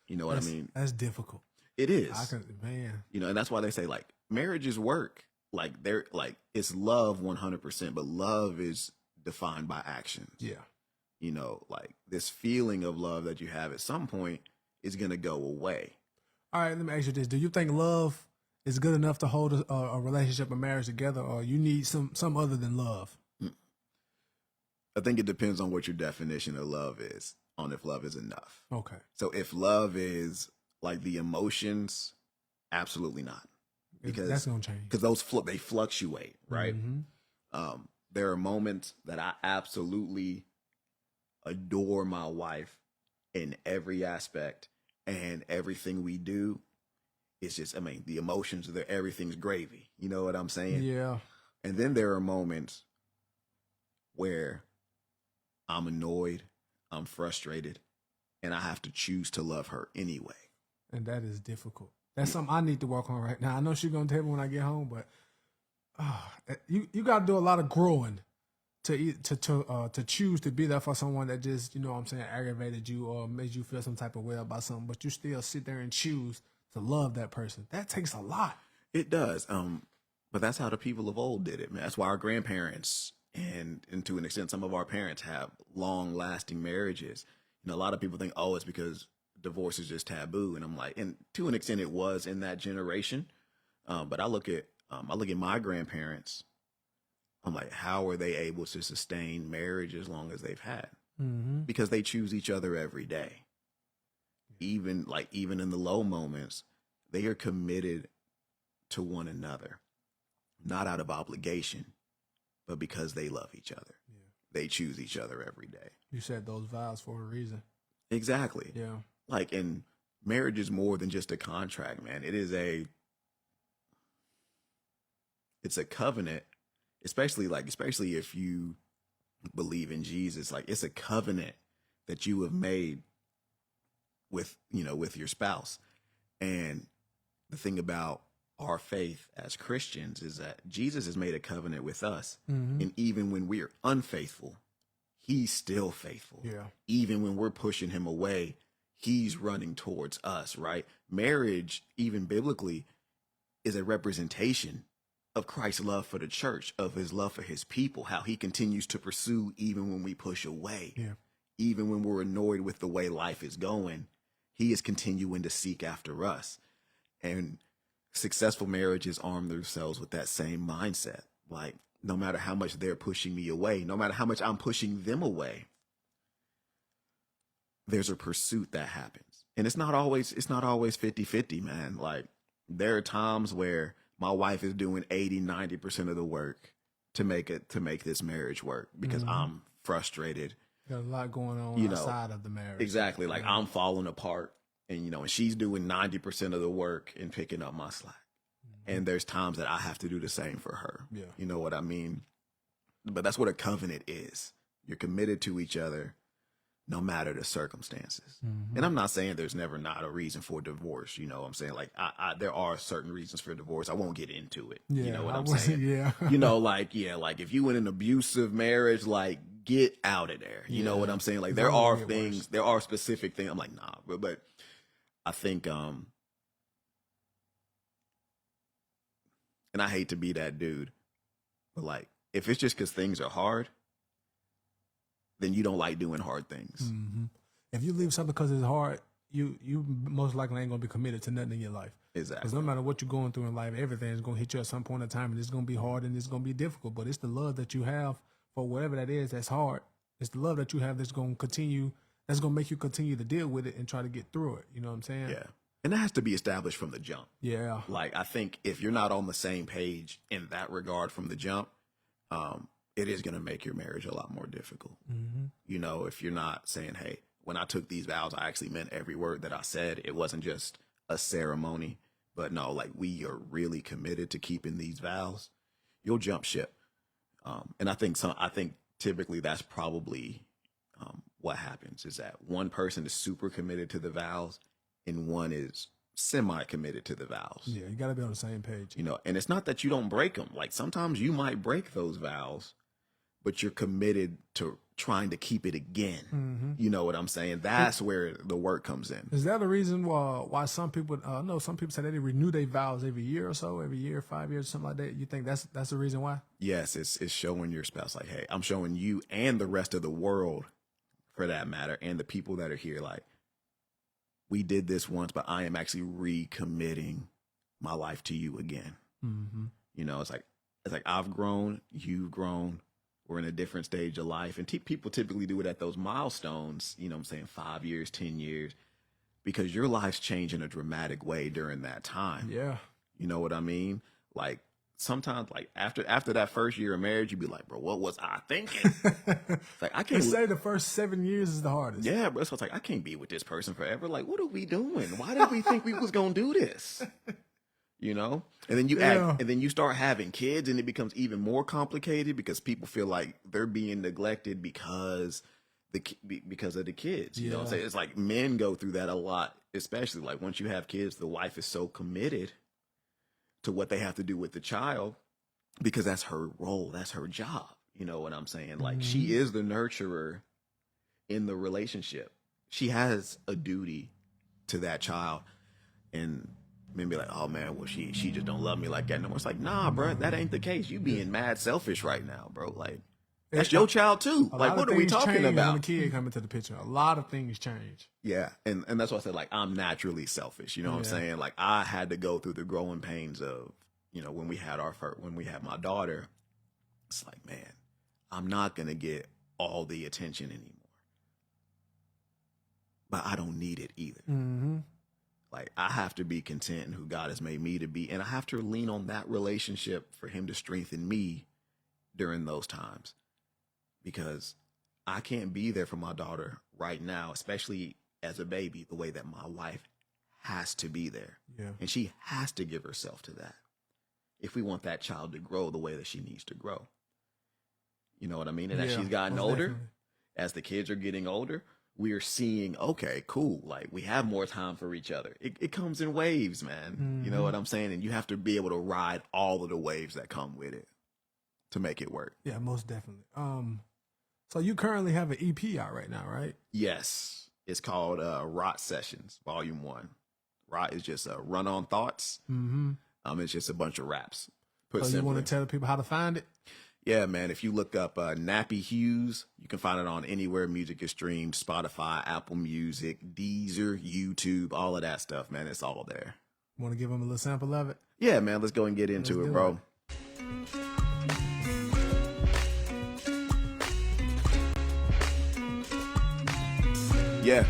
You know what I mean? That's difficult. It is. Man. You know, and that's why they say like marriage is work. Like it's love 100%, but love is defined by actions. Yeah. You know, like this feeling of love that you have at some point is going to go away. All right, let me ask you this. Do you think love is good enough to hold a relationship or marriage together, or you need some other than love? I think it depends on what your definition of love is, on if love is enough. Okay. So if love is like the emotions, absolutely not. Because that's gonna change. Because those they fluctuate, right? Mm-hmm. There are moments that I absolutely adore my wife in every aspect, and everything we do is just, I mean, the emotions are there, everything's gravy. You know what I'm saying? Yeah. And then there are moments where I'm annoyed, I'm frustrated, and I have to choose to love her anyway. And that is difficult. That's something I need to work on right now. I know she's gonna tell me when I get home, but you got to do a lot of growing to choose to be there for someone that just, you know what I'm saying, aggravated you or made you feel some type of way about something, but you still sit there and choose to love that person. That takes a lot. It does. But that's how the people of old did it, man. That's why our grandparents and to an extent some of our parents have long lasting marriages. You know, a lot of people think, oh, it's because divorce is just taboo, and I'm like, and to an extent it was in that generation. But I look at my grandparents. I'm like, how are they able to sustain marriage as long as they've had? Mm-hmm. Because they choose each other every day. Even in the low moments, they are committed to one another, not out of obligation, but because they love each other. Yeah. They choose each other every day. You said those vows for a reason. Exactly. Yeah. Like, and marriage is more than just a contract, man. It's a covenant, especially if you believe in Jesus. Like, it's a covenant that you have made with your spouse. And the thing about our faith as Christians is that Jesus has made a covenant with us. Mm-hmm. And even when we are unfaithful, he's still faithful. Yeah. Even when we're pushing him away, he's running towards us, right? Marriage, even biblically, is a representation of Christ's love for the church, of his love for his people, how he continues to pursue even when we push away. Yeah. Even when we're annoyed with the way life is going, he is continuing to seek after us. And successful marriages arm themselves with that same mindset. Like, no matter how much they're pushing me away, no matter how much I'm pushing them away, there's a pursuit that happens. And it's not always 50-50, man. Like, there are times where my wife is doing 80-90% of the work to make this marriage work because I'm frustrated. Got a lot going on outside of the marriage. Exactly. Like, I'm falling apart, and and she's doing 90% of the work and picking up my slack. And there's times that I have to do the same for her. Yeah. You know what I mean? But that's what a covenant is. You're committed to each other no matter the circumstances. Mm-hmm. And I'm not saying there's never not a reason for divorce. You know what I'm saying? Like, there are certain reasons for divorce. I won't get into it. Yeah, you know what I'm saying? Yeah. Like if you in an abusive marriage, like, get out of there. You know what I'm saying? Like It's there only are gonna get things, worse. there are specific things. I'm like, nah, but I think, and I hate to be that dude, but like, if it's just because things are hard, then you don't like doing hard things. Mm-hmm. If you leave something because it's hard, you most likely ain't gonna be committed to nothing in your life. Exactly. Because no matter what you're going through in life, everything is gonna hit you at some point in time, and it's gonna be hard and it's gonna be difficult. But it's the love that you have for whatever that is that's hard. It's the love that you have that's gonna continue. That's gonna make you continue to deal with it and try to get through it. You know what I'm saying? Yeah. And that has to be established from the jump. Yeah. Like, I think if you're not on the same page in that regard from the jump, it is going to make your marriage a lot more difficult. Mm-hmm. You know, if you're not saying, hey, when I took these vows, I actually meant every word that I said. It wasn't just a ceremony, but no, like, we are really committed to keeping these vows. You'll jump ship. And I think typically that's probably what happens, is that one person is super committed to the vows and one is semi-committed to the vows. Yeah, you gotta be on the same page. You know, and it's not that you don't break them. Like, sometimes you might break those vows, but you're committed to trying to keep it again. Mm-hmm. You know what I'm saying? That's where the work comes in. Is that the reason why some people? No, some people say they renew their vows every year or so, every year, 5 years, something like that. You think that's the reason why? Yes, it's showing your spouse, like, hey, I'm showing you and the rest of the world, for that matter, and the people that are here, like, we did this once, but I am actually recommitting my life to you again. Mm-hmm. You know, it's like I've grown, you've grown. We're in a different stage of life, and people typically do it at those milestones. You know what I'm saying? 5 years, 10 years, because your life's changed in a dramatic way during that time. Yeah. You know what I mean? Like, sometimes, like, after that first year of marriage, you'd be like, bro, what was I thinking? It's like, I They can't say the first 7 years is the hardest. Yeah, bro. So it's like, I can't be with this person forever. Like, what are we doing? Why did we think we was gonna do this? You know? And then you start having kids, and it becomes even more complicated because people feel like they're being neglected because of the kids. You know what I'm saying? It's like men go through that a lot, especially like once you have kids, the wife is so committed to what they have to do with the child because that's her role, that's her job. You know what I'm saying? Like, she is the nurturer in the relationship. She has a duty to that child. And men be like, oh man, well, she just don't love me like that no more. It's like, nah, bro, that ain't the case. You being mad selfish right now, bro. Like, that's your child too. Like, what are we talking about? When the kid come into the picture, a lot of things change. Yeah, and that's why I said, like, I'm naturally selfish. You know what I'm saying? Like, I had to go through the growing pains of, you know, when we had my daughter. It's like, man, I'm not gonna get all the attention anymore, but I don't need it either. Mm-hmm. Like, I have to be content in who God has made me to be, and I have to lean on that relationship for Him to strengthen me during those times, because I can't be there for my daughter right now, especially as a baby, the way that my wife has to be there. Yeah. And she has to give herself to that if we want that child to grow the way that she needs to grow. You know what I mean? And as she's gotten older, definitely. as the kids are getting older, we are seeing, okay, cool. Like, we have more time for each other. It comes in waves, man. Mm-hmm. You know what I'm saying? And you have to be able to ride all of the waves that come with it to make it work. Yeah, most definitely. So you currently have an EP out right now, right? Yes. It's called Rot Sessions, Volume 1. Rot is just Run On Thoughts. Mm-hmm. It's just a bunch of raps. So you want to tell people how to find it? Yeah, man. If you look up Nappy Hughes, you can find it on anywhere music is streamed, Spotify, Apple Music, Deezer, YouTube, all of that stuff, man. It's all there. Want to give them a little sample of it? Yeah, man. Let's go and get into it, bro. Yeah.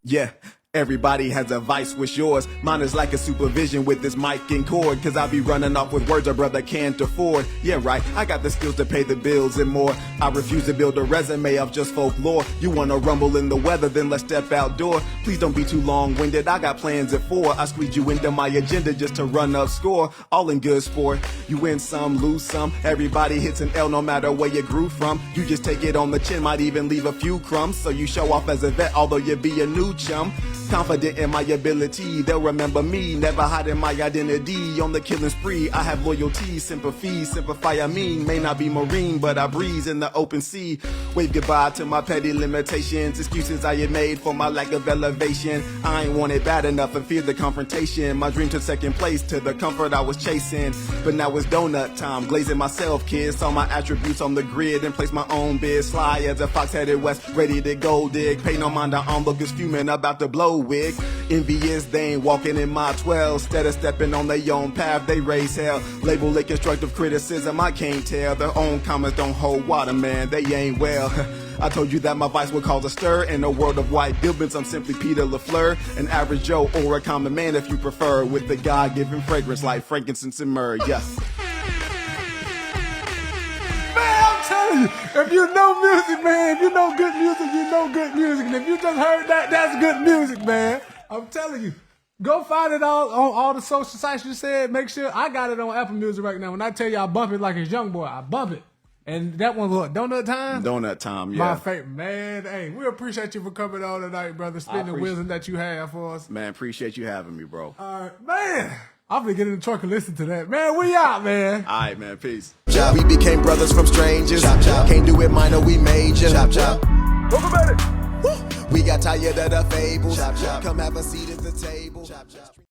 Yeah. Everybody has a vice, what's yours? Mine is like a supervision with this mic and cord, cause I be running off with words a brother can't afford. Yeah, right, I got the skills to pay the bills and more. I refuse to build a resume of just folklore. You wanna rumble in the weather, then let's step outdoor. Please don't be too long-winded, I got plans at 4. I squeeze you into my agenda just to run up score. All in good sport, you win some, lose some. Everybody hits an L no matter where you grew from. You just take it on the chin, might even leave a few crumbs. So you show off as a vet, although you be a new chum. Confident in my ability, they'll remember me. Never hiding my identity. On the killing spree, I have loyalty, sympathy, simplify. I mean, may not be marine, but I breeze in the open sea. Wave goodbye to my petty limitations. Excuses I had made for my lack of elevation. I ain't want it bad enough and feared the confrontation. My dream took second place to the comfort I was chasing. But now it's donut time, glazing myself, kids. Saw my attributes on the grid and placed my own bid. Sly as a fox headed west, ready to go dig. Pay no mind, the onlookers fuming about to blow wig. Envious, they ain't walking in my 12. Instead of stepping on their own path, they raise hell. Label it constructive criticism, I can't tell. Their own comments don't hold water, man, they ain't well. I told you that my vice would cause a stir in a world of white buildings. I'm simply Peter LaFleur, an average Joe or a common man if you prefer, with the God-given fragrance like frankincense and myrrh. Yeah. Man, I'm telling you, if you know music, man, if you know good music, you know good music. And if you just heard that, that's good music, man. I'm telling you. Go find it all on all the social sites you said. Make sure I got it on Apple Music right now. When I tell you I bump it like it's Young Boy, I bump it. And that one, what, Donut Time? Donut Time, yeah. My favorite, man. Hey, we appreciate you for coming on tonight, brother. Spitting the wisdom that you have for us. Man, appreciate you having me, bro. All right, man. I'm gonna get in the truck and listen to that. Man, we out, man. All right, man. Peace. We became brothers from strangers. Can't do it minor, we major. We got tired of the fables. Come have a seat at the table.